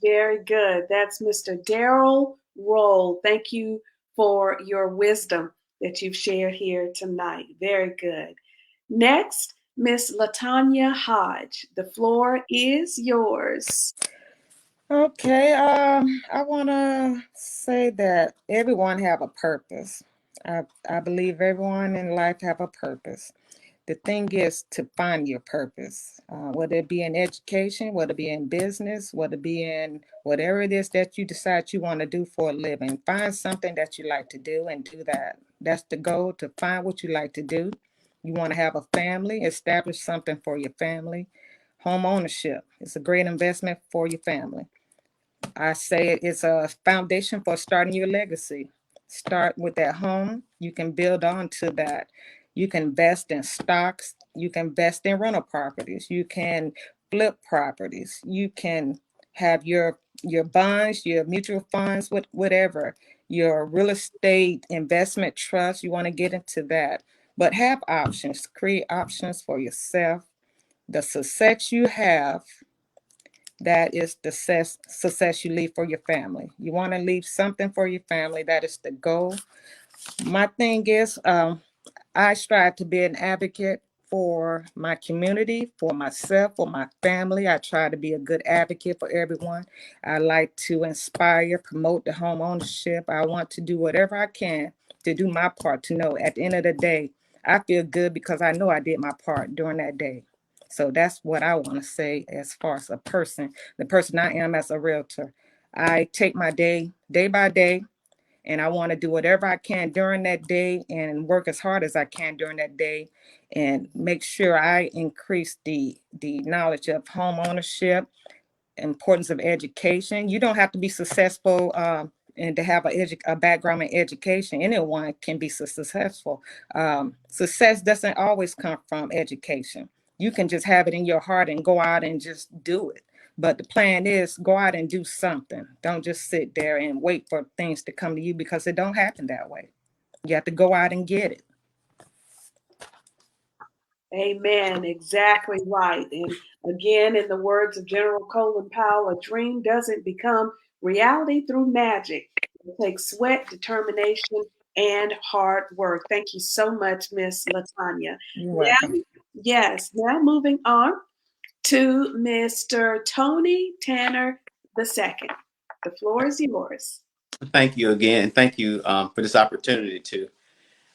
Very good. That's Mr. Daryl Rowe. Thank you for your wisdom that you've shared here tonight. Very good. Next, Miss Latonya Hodge. The floor is yours. Okay, I want to say that everyone have a purpose. I believe everyone in life have a purpose. The thing is to find your purpose, whether it be in education, whether it be in business, whether it be in whatever it is that you decide you want to do for a living. Find something that you like to do and do that. That's the goal, to find what you like to do. You want to have a family, establish something for your family. Home ownership is a great investment for your family. I say it's a foundation for starting your legacy. Start with that home. You can build on to that. You can invest in stocks. You can invest in rental properties. You can flip properties. You can have your bonds, your mutual funds, whatever, your real estate investment trust. You want to get into that. But have options. Create options for yourself. The success you have, that is the success you leave for your family. You want to leave something for your family. That is the goal. My thing is, I strive to be an advocate for my community, for myself, for my family. I try to be a good advocate for everyone. I like to inspire, promote the home ownership. I want to do whatever I can to do my part, to know at the end of the day, I feel good because I know I did my part during that day. So that's what I want to say as far as a person, the person I am as a realtor. I take my day by day, and I want to do whatever I can during that day and work as hard as I can during that day and make sure I increase the knowledge of home ownership, importance of education. You don't have to be successful and to have a background in education. Anyone can be successful. Success doesn't always come from education. You can just have it in your heart and go out and just do it. But the plan is go out and do something. Don't just sit there and wait for things to come to you, because it don't happen that way. You have to go out and get it. Amen. Exactly right. And again, in the words of General Colin Powell, a dream doesn't become reality through magic. It takes sweat, determination, and hard work. Thank you so much, Miss Latonya. You're Now, welcome. yes, now moving on to Mr. Tony Tanner II. The floor is yours. Thank you again. Thank you for this opportunity to,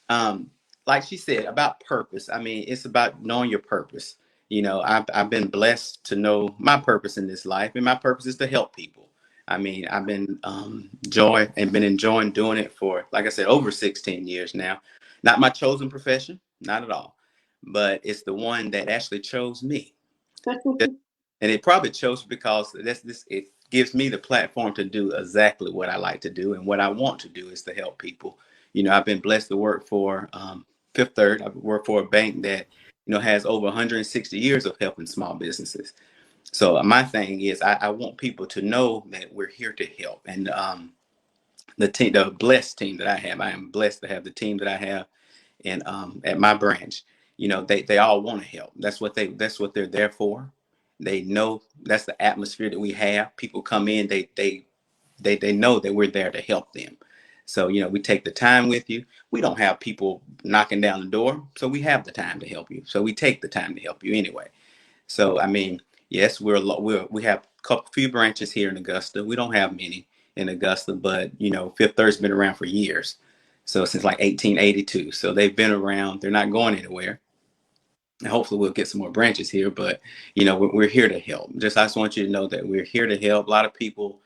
um, like she said, about purpose. I mean, it's about knowing your purpose. You know, I've been blessed to know my purpose in this life, and my purpose is to help people. I mean, I've been been enjoying doing it for, like I said, over 16 years now. Not my chosen profession, not at all, but it's the one that actually chose me. And it probably chose because it gives me the platform to do exactly what I like to do, and what I want to do is to help people. You know, I've been blessed to work for Fifth Third. I've worked for a bank that, you know, has over 160 years of helping small businesses. So my thing is, I want people to know that we're here to help. And the blessed team that I have, I am blessed to have the team that I have, and at my branch, you know, they all want to help. That's what they're there for. They know that's the atmosphere that we have. People come in, they know that we're there to help them. So, you know, we take the time with you. We don't have people knocking down the door, so we have the time to help you. So we take the time to help you anyway. So, I mean, yes, we have few branches here in Augusta. We don't have many in Augusta, but, you know, Fifth Third's been around for years. So since like 1882. So they've been around. They're not going anywhere. And hopefully we'll get some more branches here, but, you know, we're here to help. I just want you to know that we're here to help. A lot of people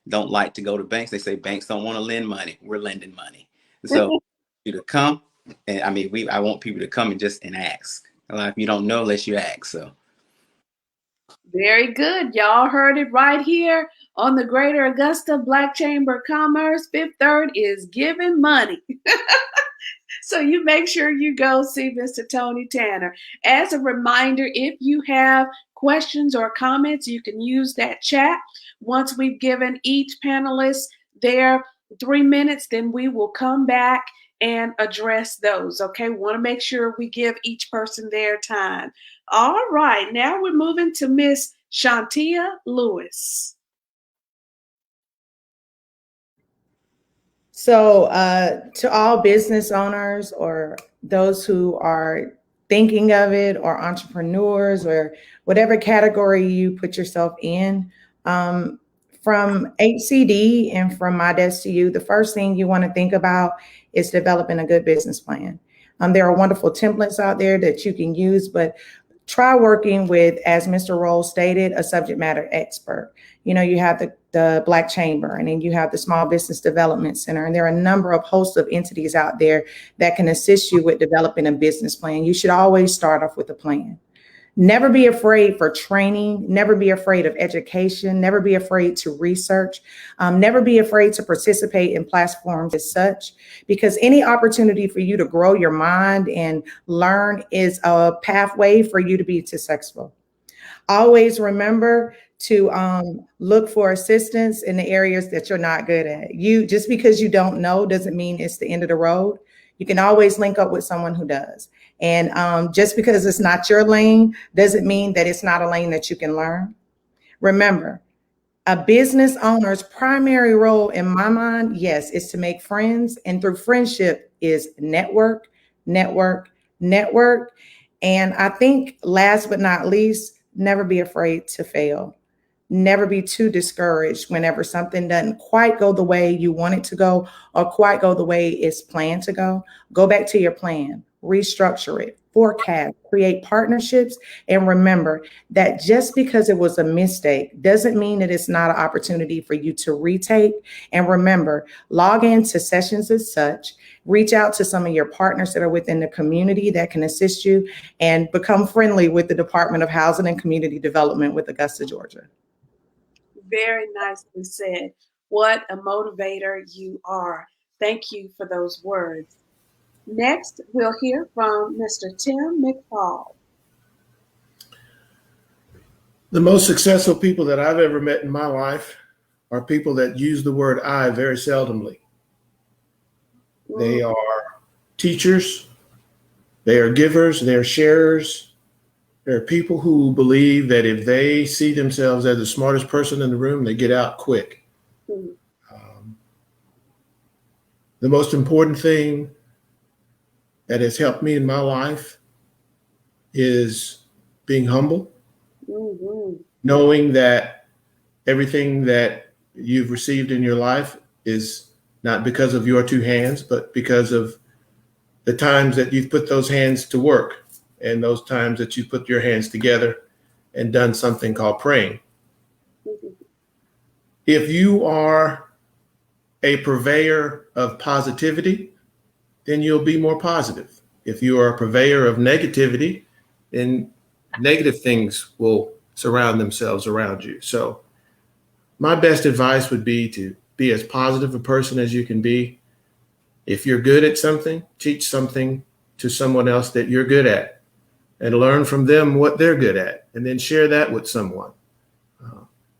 don't like to go to banks. They say banks don't want to lend money. We're lending money. So you to come, and I mean, I want people to come and ask. A lot of you don't know unless you ask. So Very good. Y'all heard it right here on the Greater Augusta Black Chamber of Commerce. Fifth Third is giving money. So you make sure you go see Mr. Tony Tanner. As a reminder, if you have questions or comments, you can use that chat. Once we've given each panelist their 3 minutes, then we will come back and address those. Okay, we want to make sure we give each person their time. All right, now we're moving to Miss Shantia Lewis. So, to all business owners or those who are thinking of it, or entrepreneurs, or whatever category you put yourself in, from HCD and from my desk to you, the first thing you want to think about is developing a good business plan. There are wonderful templates out there that you can use, but try working with, as Mr. Rowe stated, a subject matter expert. You know, you have the Black Chamber, and then you have the Small Business Development Center, and there are a number of hosts of entities out there that can assist you with developing a business plan. You should always start off with a plan. Never be afraid for training. Never be afraid of education. Never be afraid to research. Never be afraid to participate in platforms as such, because any opportunity for you to grow your mind and learn is a pathway for you to be successful. Always remember to look for assistance in the areas that you're not good at. Just because you don't know doesn't mean it's the end of the road. You can always link up with someone who does. And just because it's not your lane doesn't mean that it's not a lane that you can learn. Remember, a business owner's primary role in my mind, yes, is to make friends. And through friendship is network, network, network. And I think last but not least, never be afraid to fail. Never be too discouraged whenever something doesn't quite go the way you want it to go, or quite go the way it's planned to go. Go back to your plan, restructure it, forecast, create partnerships, and remember that just because it was a mistake doesn't mean that it's not an opportunity for you to retake. And remember, log into sessions as such, reach out to some of your partners that are within the community that can assist you, and become friendly with the Department of Housing and Community Development with Augusta, Georgia. Very nicely said. What a motivator you are. Thank you for those words. Next, we'll hear from Mr. Tim Mcfaul. The most successful people that I've ever met in my life are people that use the word I very seldomly. They are teachers, They are givers, they're sharers. There are people who believe that if they see themselves as the smartest person in the room, they get out quick. The most important thing that has helped me in my life is being humble, knowing that everything that you've received in your life is not because of your two hands, but because of the times that you've put those hands to work and those times that you put your hands together and done something called praying. If you are a purveyor of positivity, then you'll be more positive. If you are a purveyor of negativity, then negative things will surround themselves around you. So my best advice would be to be as positive a person as you can be. If you're good at something, teach something to someone else that you're good at and learn from them what they're good at, and then share that with someone.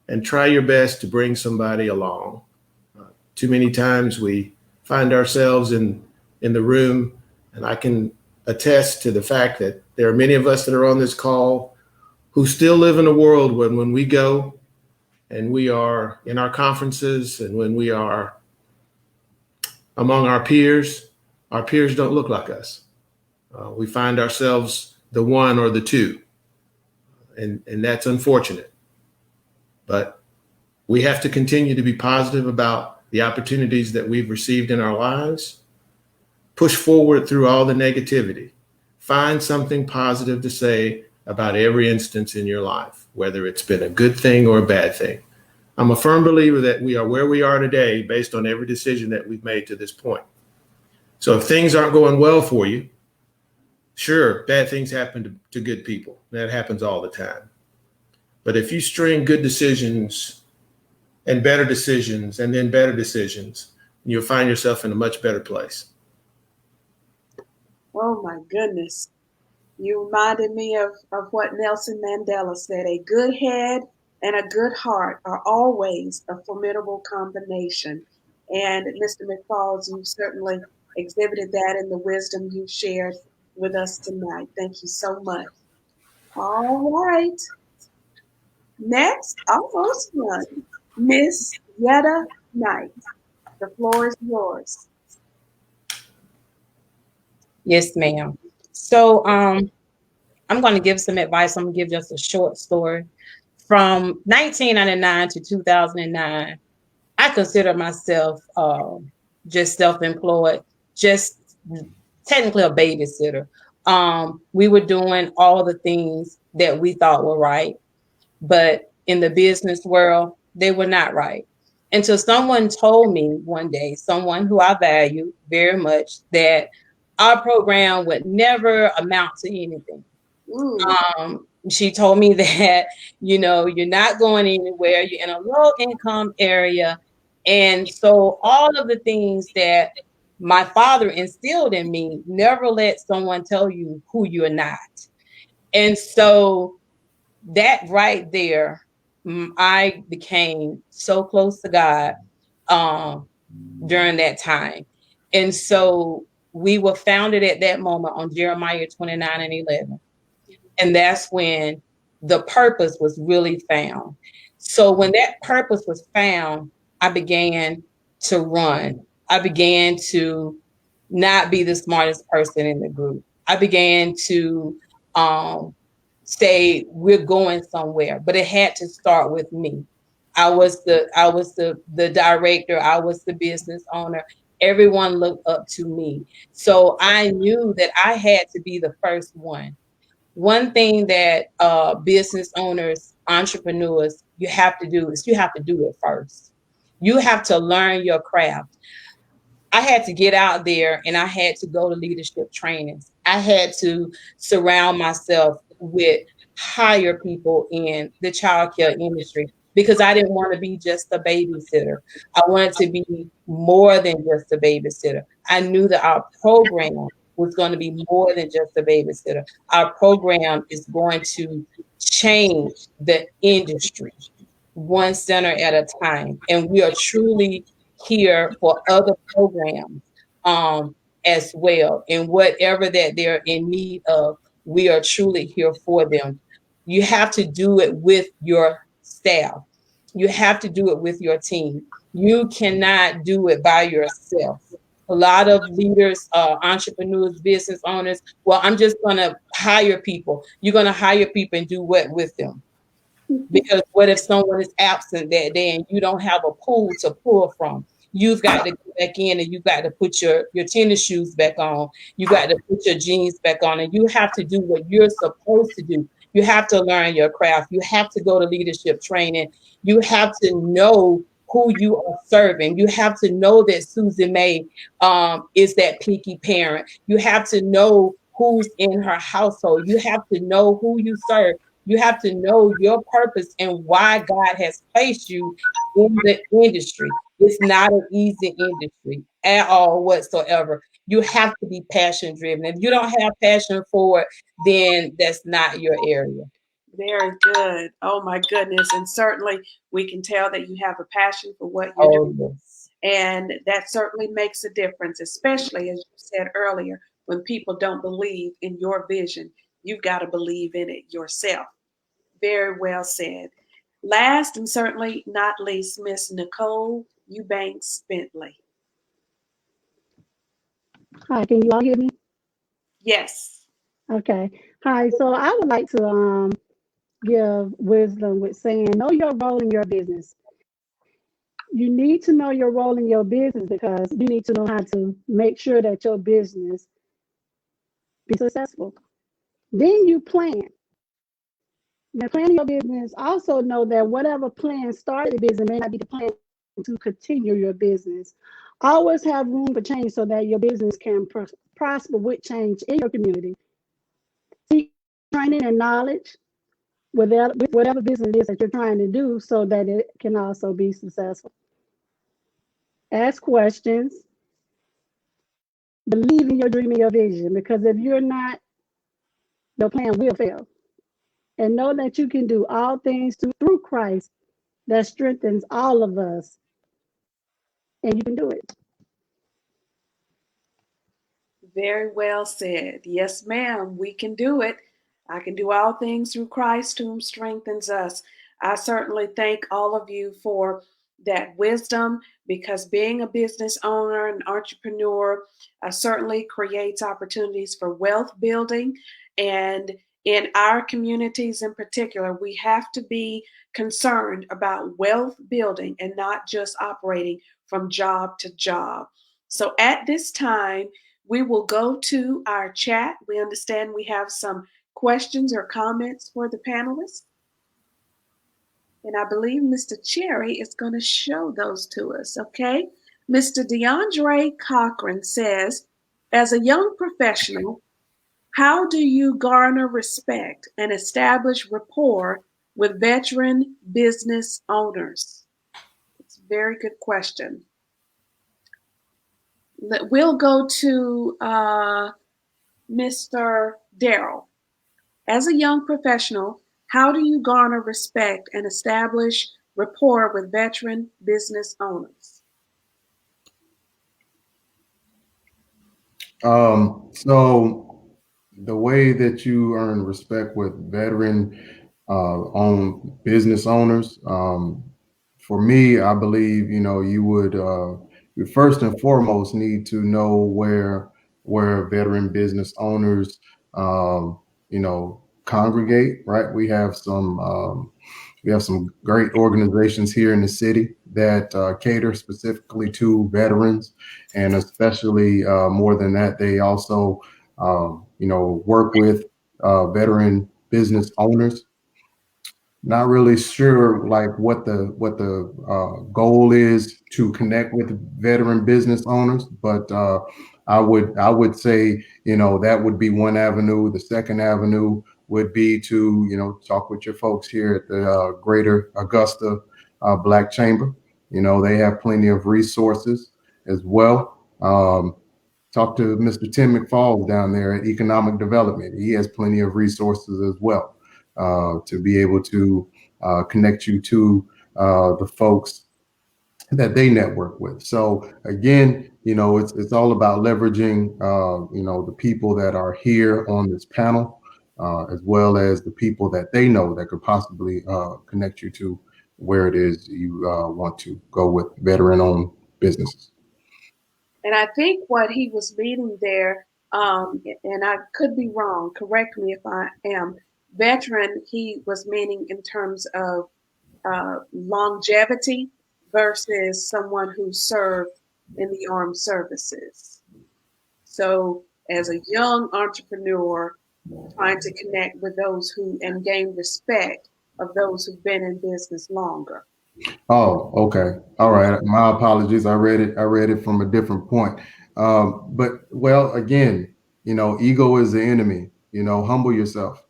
And try your best to bring somebody along. Too many times we find ourselves in the room, and I can attest to the fact that there are many of us that are on this call who still live in a world when we go and we are in our conferences and when we are among our peers don't look like us. We find ourselves the one or the two, and that's unfortunate. But we have to continue to be positive about the opportunities that we've received in our lives. Push forward through all the negativity. Find something positive to say about every instance in your life, whether it's been a good thing or a bad thing. I'm a firm believer that we are where we are today based on every decision that we've made to this point. So if things aren't going well for you, sure, bad things happen to good people. That happens all the time. But if you string good decisions and better decisions and then better decisions, you'll find yourself in a much better place. Oh my goodness. You reminded me of what Nelson Mandela said. A good head and a good heart are always a formidable combination. And Mr. Mcfaul, you certainly exhibited that in the wisdom you shared with us tonight. Thank you so much. All right. Next, our first one, Miss Yetta Knight. The floor is yours. Yes, ma'am. So I'm going to give some advice. I'm going to give just a short story. From 1999 to 2009, I consider myself just self-employed, just technically a babysitter. We were doing all the things that we thought were right, but in the business world, they were not right. Until someone told me one day, someone who I value very much, that our program would never amount to anything. She told me that, you're not going anywhere. You're in a low income area. And so all of the things that my father instilled in me, never let someone tell you who you're not. And so that right there, I became so close to God during that time. And so we were founded at that moment on Jeremiah 29:11. And that's when the purpose was really found. So when that purpose was found, I began to run. I began to not be the smartest person in the group. I began to say we're going somewhere, but it had to start with me. I was the director. I was the business owner. Everyone looked up to me. So I knew that I had to be the first one. One thing that business owners, entrepreneurs, you have to do is you have to do it first. You have to learn your craft. I had to get out there and I had to go to leadership trainings. I had to surround myself with higher people in the childcare industry because I didn't want to be just a babysitter. I wanted to be more than just a babysitter. I knew that our program was going to be more than just a babysitter. Our program is going to change the industry one center at a time. And we are truly here for other programs. as well. And whatever that they're in need of, we are truly here for them. You have to do it with your staff. You have to do it with your team. You cannot do it by yourself. A lot of leaders, entrepreneurs, business owners, well, I'm just going to hire people. You're going to hire people and do what with them? Because what if someone is absent that day and you don't have a pool to pull from? You've got to go back in and you've got to put your tennis shoes back on. You got to put your jeans back on, and you have to do what you're supposed to do. You have to learn your craft. You have to go to leadership training. You have to know who you are serving. You have to know that Susan May is that picky parent. You have to know who's in her household. You have to know who you serve. You have to know your purpose and why God has placed you in the industry. It's not an easy industry at all whatsoever. You have to be passion driven. If you don't have passion for it, then that's not your area. Very good. Oh my goodness. And certainly we can tell that you have a passion for what you're doing. Yes. And that certainly makes a difference, especially as you said earlier, when people don't believe in your vision, you've got to believe in it yourself. Very well said. Last and certainly not least, Miss Nicole Eubanks Bentley. Hi, can you all hear me? Yes. Okay. Hi. So I would like to give wisdom with saying, know your role in your business. You need to know your role in your business because you need to know how to make sure that your business be successful. Then you plan. Now, planning your business, also know that whatever plan started the business may not be the plan to continue your business. Always have room for change so that your business can prosper with change in your community. Seek training and knowledge with whatever business it is that you're trying to do so that it can also be successful. Ask questions. Believe in your dream and your vision, because if you're not, your plan will fail. And know that you can do all things through Christ that strengthens all of us. And you can do it. Very well said. Yes, ma'am, we can do it. I can do all things through Christ whom strengthens us. I certainly thank all of you for that wisdom, because being a business owner and entrepreneur certainly creates opportunities for wealth building. And in our communities in particular, we have to be concerned about wealth building and not just operating from job to job. So at this time, we will go to our chat. We understand we have some questions or comments for the panelists. And I believe Mr. Cherry is going to show those to us, okay? Mr. DeAndre Cochran says, as a young professional, how do you garner respect and establish rapport with veteran business owners? It's a very good question. We'll go to Mr. Daryl. As a young professional, how do you garner respect and establish rapport with veteran business owners? So the way that you earn respect with veteran owned business owners, for me, I believe, you would you first and foremost need to know where veteran business owners congregate, right? We have some great organizations here in the city that cater specifically to veterans, and especially more than that, they also work with veteran business owners. Not really sure like what the goal is to connect with veteran business owners, but I would say that would be one avenue. The second avenue would be to talk with your folks here at the Greater Augusta Black Chamber. They have plenty of resources as well. Talk to Mr. Tim Mcfaul down there at Economic Development. He has plenty of resources as well to be able to connect you to the folks that they network with. So again, it's all about leveraging, the people that are here on this panel, as well as the people that they know that could possibly connect you to where it is you want to go with veteran-owned businesses. And I think what he was meaning there, and I could be wrong, correct me if I am, veteran, he was meaning in terms of longevity versus someone who served in the armed services. So as a young entrepreneur, trying to connect with those who and gain respect of those who've been in business longer. Oh, okay. All right. My apologies. I read it from a different point. But well, again, ego is the enemy. Humble yourself.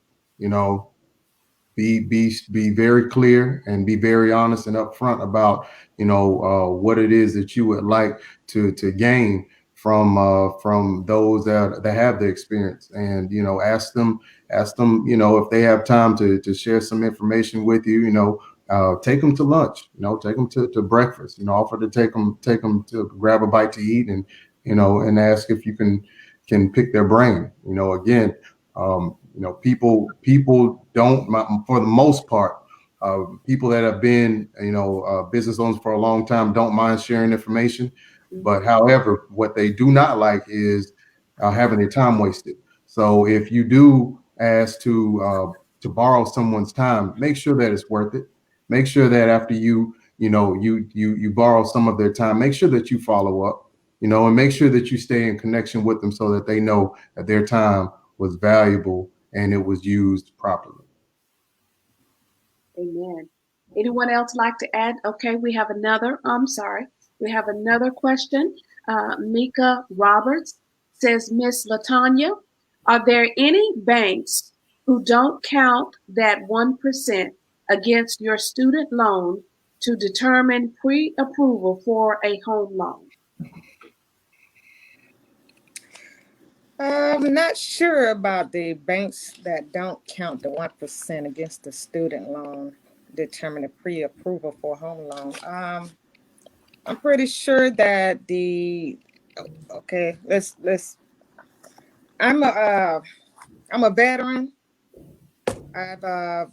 Be very clear and be very honest and upfront about what it is that you would like to gain from those that have the experience, and ask them if they have time to share some information with you. Take them to lunch, take them to breakfast, offer to take them to grab a bite to eat, and ask if you can pick their brain. Again, people don't, for the most part, people that have been, business owners for a long time don't mind sharing information. But however, what they do not like is having their time wasted. So if you do ask to borrow someone's time, make sure that it's worth it. Make sure that after you borrow some of their time, make sure that you follow up, and make sure that you stay in connection with them so that they know that their time was valuable and it was used properly. Amen. Anyone else like to add? Okay, we have another. We have another question. Mika Roberts says, Miss Latonya, are there any banks who don't count that 1% against your student loan to determine pre-approval for a home loan? I'm not sure about the banks that don't count the 1% against the student loan, determine the pre-approval for a home loan. I'm pretty sure that I'm a veteran. I've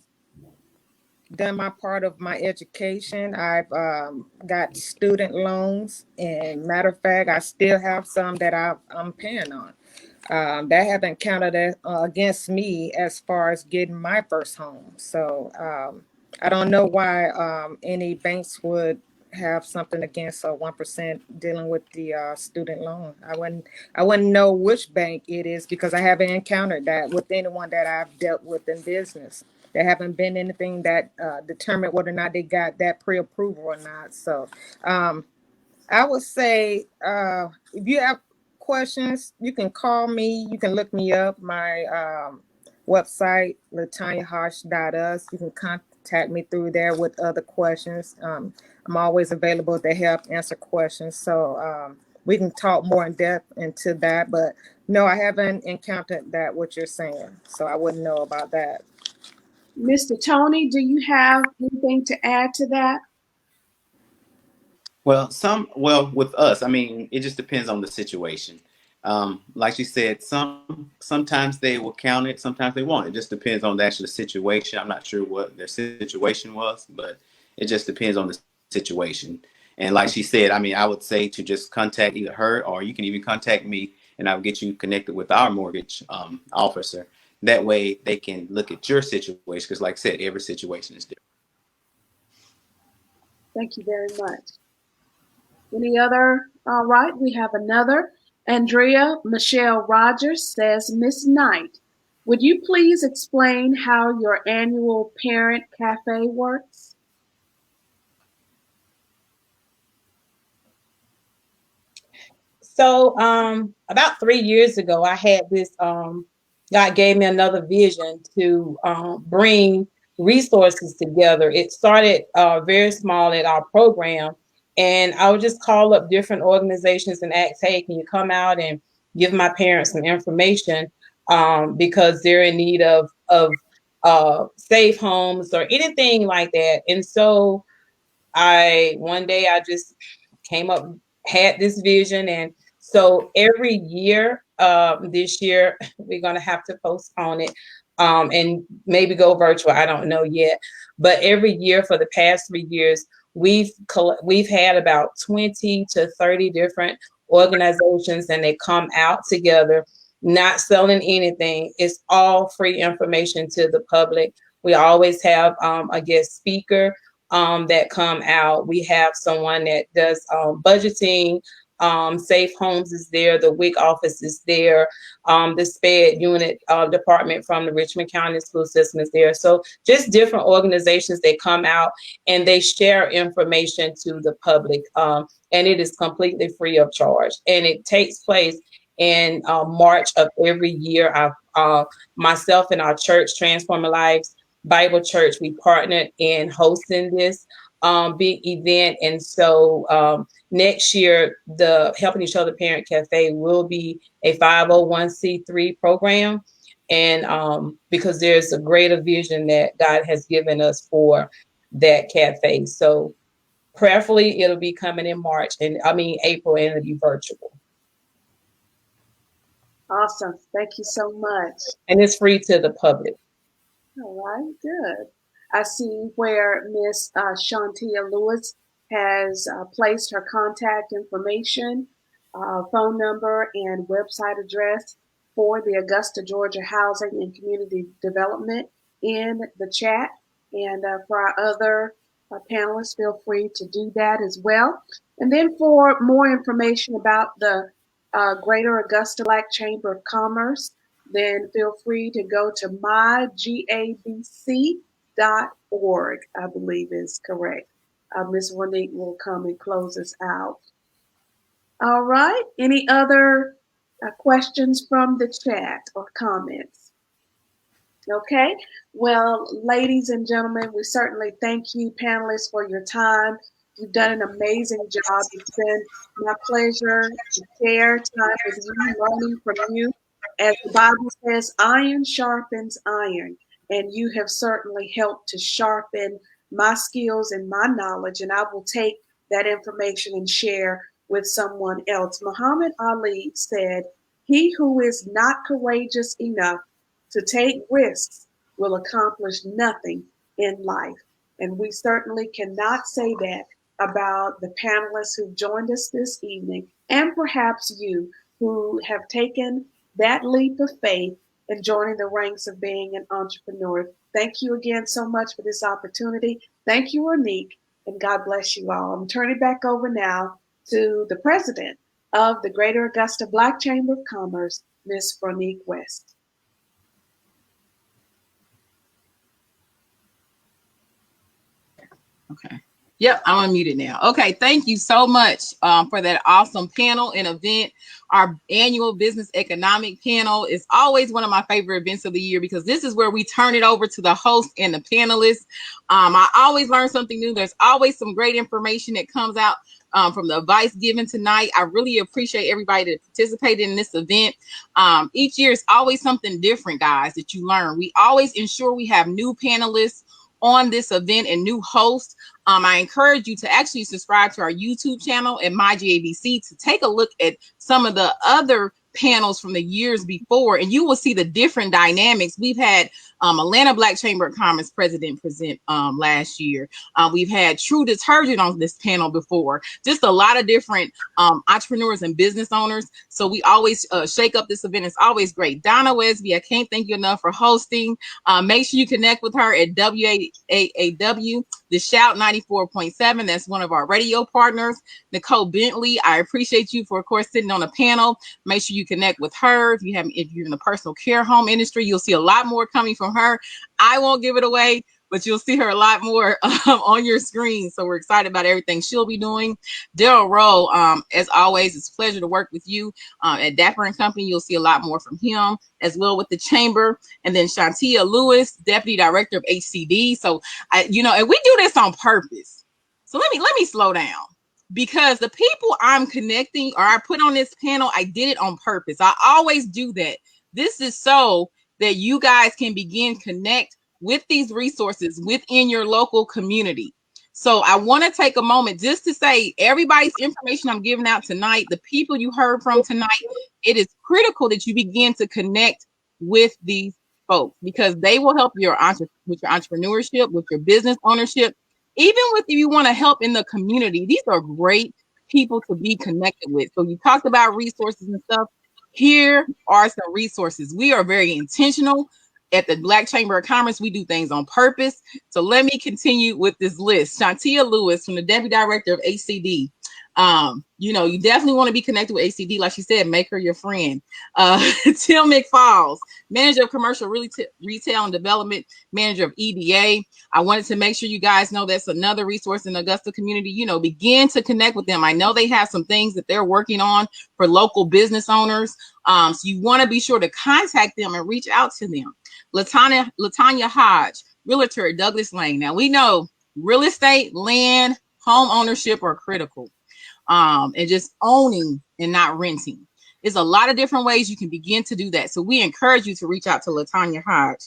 done my part of my education. I've got student loans, and matter of fact, I still have some that I'm paying on. That haven't counted against me as far as getting my first home. So I don't know why any banks would have something against 1% dealing with the student loan. I wouldn't know which bank it is because I haven't encountered that with anyone that I've dealt with in business. There haven't been anything that determined whether or not they got that pre-approval or not. So I would say if you have questions, you can call me. You can look me up. My website, LatonyaHodge.us. You can contact me through there with other questions. I'm always available to help answer questions. So we can talk more in depth into that. But no, I haven't encountered that, what you're saying. So I wouldn't know about that. Mr. Tony, do you have anything to add to that? Well, with us, I mean, it just depends on the situation. Like you said, sometimes they will count it, sometimes they won't. It just depends on the actual situation. I'm not sure what their situation was, but it just depends on the situation. And like she said, I mean, I would say to just contact either her, or you can even contact me, and I'll get you connected with our mortgage officer. That way they can look at your situation, because like I said, every situation is different. Thank you very much. Any other? All right, we have another. Andrea Michelle Rogers says, Miss Knight, would you please explain how your annual parent cafe works? So about 3 years ago, I had this, God gave me another vision to bring resources together. It started very small at our program, and I would just call up different organizations and ask, hey, can you come out and give my parents some information because they're in need of safe homes or anything like that. And so one day I just came up had this vision. And so every year, this year, we're going to have to postpone it and maybe go virtual. I don't know yet. But every year for the past 3 years, we've had about 20 to 30 different organizations, and they come out together, not selling anything. It's all free information to the public. We always have a guest speaker that come out. We have someone that does budgeting. Safe Homes is there. The WIC office is there. The SPED unit department from the Richmond County School System is there. So just different organizations that come out and they share information to the public. And it is completely free of charge. And it takes place in March of every year. Myself and our church, Transforming Lives Bible Church, we partnered in hosting this big event. And so next year, the Helping Each Other Parent Cafe will be a 501c3 program. And because there's a greater vision that God has given us for that cafe. So prayerfully, it'll be coming in April, and it'll be virtual. Awesome. Thank you so much. And it's free to the public. All right, good. I see where Miss Shantia Lewis has placed her contact information, phone number, and website address for the Augusta, Georgia Housing and Community Development in the chat. And for our other panelists, feel free to do that as well. And then for more information about the Greater Augusta Black Chamber of Commerce, then feel free to go to mygabcc.org, I believe is correct. Ms. Ronique will come and close us out. All right. Any other questions from the chat or comments? Okay. Well, ladies and gentlemen, we certainly thank you, panelists, for your time. You've done an amazing job. It's been my pleasure to share time with you, learning from you. As the Bible says, iron sharpens iron, and you have certainly helped to sharpen my skills and my knowledge, and I will take that information and share with someone else. Muhammad Ali said, "He who is not courageous enough to take risks will accomplish nothing in life." And we certainly cannot say that about the panelists who joined us this evening, and perhaps you who have taken that leap of faith and joining the ranks of being an entrepreneur. Thank you again so much for this opportunity. Thank you, Ronique, and God bless you all. I'm turning back over now to the president of the Greater Augusta Black Chamber of Commerce, Ms. Ronique West. Okay. Yep, I'm unmuted now. Okay, thank you so much for that awesome panel and event. Our annual business economic panel is always one of my favorite events of the year because this is where we turn it over to the host and the panelists. I always learn something new. There's always some great information that comes out from the advice given tonight. I really appreciate everybody that participated in this event. Each year is always something different, guys, that you learn. We always ensure we have new panelists on this event and new hosts. I encourage you to actually subscribe to our YouTube channel at MyGABC to take a look at some of the other panels from the years before, and you will see the different dynamics. We've had Atlanta Black Chamber of Commerce president present last year. We've had True Detergent on this panel before. Just a lot of different entrepreneurs and business owners. So we always shake up this event. It's always great. Donna Wesby, I can't thank you enough for hosting. Make sure you connect with her at WAAW, the Shout 94.7. That's one of our radio partners. Nicole Bentley, I appreciate you for, of course, sitting on a panel. Make sure you connect with her. If you're in the personal care home industry, you'll see a lot more coming from her. I won't give it away, but you'll see her a lot more on your screen. So we're excited about everything she'll be doing. Daryl Rowe, as always, it's a pleasure to work with you at Dapper & Company. You'll see a lot more from him as well with the chamber. And then Shantia Lewis, Deputy Director of HCD. So, and we do this on purpose. So let me slow down. Because the people I'm connecting or I put on this panel, I did it on purpose. I always do that. This is so that you guys can begin connect with these resources within your local community. So I want to take a moment just to say everybody's information I'm giving out tonight, the people you heard from tonight, it is critical that you begin to connect with these folks because they will help with your entrepreneurship, with your business ownership, even if you want to help in the community. These are great people to be connected with. So you talked about resources and stuff. Here are some resources. We are very intentional at the Black Chamber of Commerce. We do things on purpose. So let me continue with this list. Shantia Lewis from the Deputy Director of ACD. You definitely want to be connected with ACD. Like she said, make her your friend. Tim Mcfaul, Manager of Commercial Retail and Development, Manager of EDA. I wanted to make sure you guys know that's another resource in the Augusta community. Begin to connect with them. I know they have some things that they're working on for local business owners. So you want to be sure to contact them and reach out to them. Latonya Hodge, Realtor at Douglas Lane. Now we know real estate, land, home ownership are critical. And just owning and not renting. There's a lot of different ways you can begin to do that. So we encourage you to reach out to Latonya Hodge.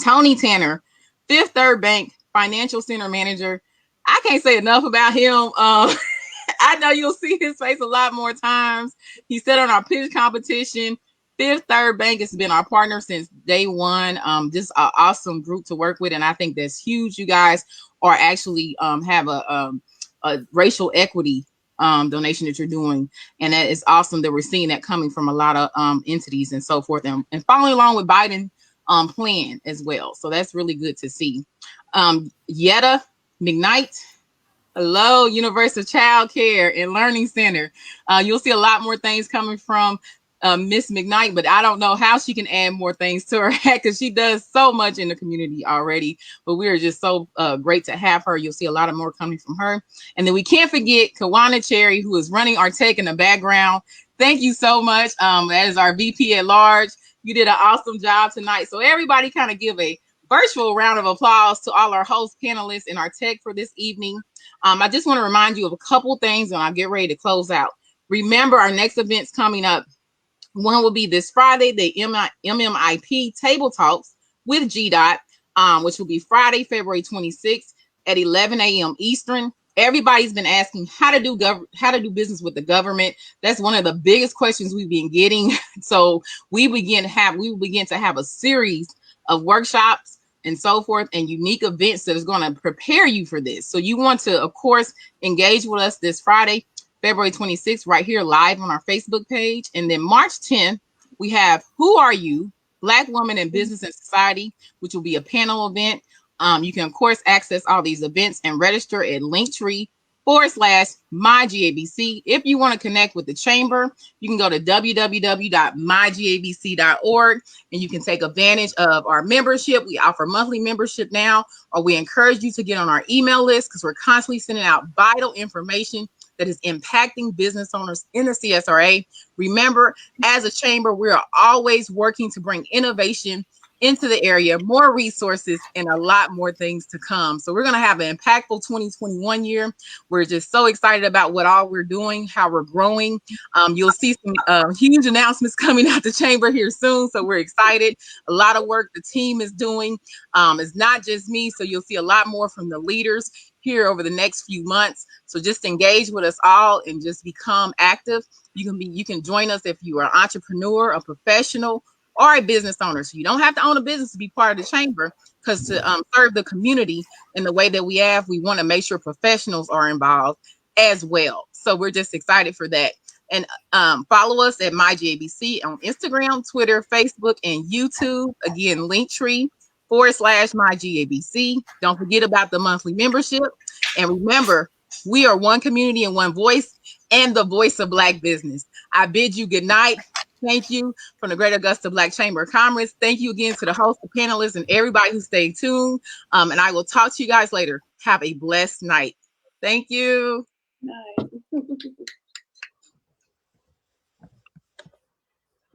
Tony Tanner, Fifth Third Bank Financial Center Manager. I can't say enough about him. I know you'll see his face a lot more times. He said on our pitch competition, Fifth Third Bank has been our partner since day one. Just an awesome group to work with. And I think that's huge. You guys are actually have a racial equity donation that you're doing. And that is awesome that we're seeing that coming from a lot of entities and so forth. And following along with Biden plan as well. So that's really good to see. Yetta McKnight. Hello, Universal Child Care and Learning Center. You'll see a lot more things coming from Miss McKnight, but I don't know how she can add more things to her because she does so much in the community already. But we are just so great to have her. You'll see a lot of more coming from her. And then we can't forget Kawana Cherry, who is running our tech in the background. Thank you so much. That is our VP at large. You did an awesome job tonight. So everybody kind of give a virtual round of applause to all our host panelists and our tech for this evening. I just want to remind you of a couple things and I'll get ready to close out. Remember our next events coming up. One will be this Friday, the MMIP Table Talks with GDOT, which will be Friday, February 26th at 11 a.m. Eastern. Everybody's been asking how to do business with the government. That's one of the biggest questions we've been getting. So we will begin to have a series of workshops and so forth and unique events that is going to prepare you for this. So you want to, of course, engage with us this Friday, February 26th, right here live on our Facebook page. And then March 10th, we have Who Are You? Black Women in Business and Society, which will be a panel event. You can, of course, access all these events and register at Linktree/MyGABC. If you want to connect with the chamber, you can go to www.mygabc.org and you can take advantage of our membership. We offer monthly membership now, or we encourage you to get on our email list because we're constantly sending out vital information that is impacting business owners in the CSRA. Remember, as a chamber, we are always working to bring innovation into the area, more resources, and a lot more things to come. So we're going to have an impactful 2021 year. We're just so excited about what all we're doing, how we're growing. You'll see some huge announcements coming out the chamber here soon. So we're excited. A lot of work the team is doing. It's not just me. So you'll see a lot more from the leaders here over the next few months. So just engage with us all and just become active. You can join us if you are an entrepreneur, a professional, or a business owner. So you don't have to own a business to be part of the chamber, because to serve the community in the way that we have, we want to make sure professionals are involved as well. So we're just excited for that. And follow us at MyGABC on Instagram, Twitter, Facebook, and YouTube. Again, Linktree/MyGABC. Don't forget about the monthly membership. And remember, we are one community and one voice, and the voice of Black business. I bid you good night. Thank you from the Greater Augusta Black Chamber of Commerce. Thank you again to the host, the panelists, and everybody who stayed tuned. And I will talk to you guys later. Have a blessed night. Thank you. Nice.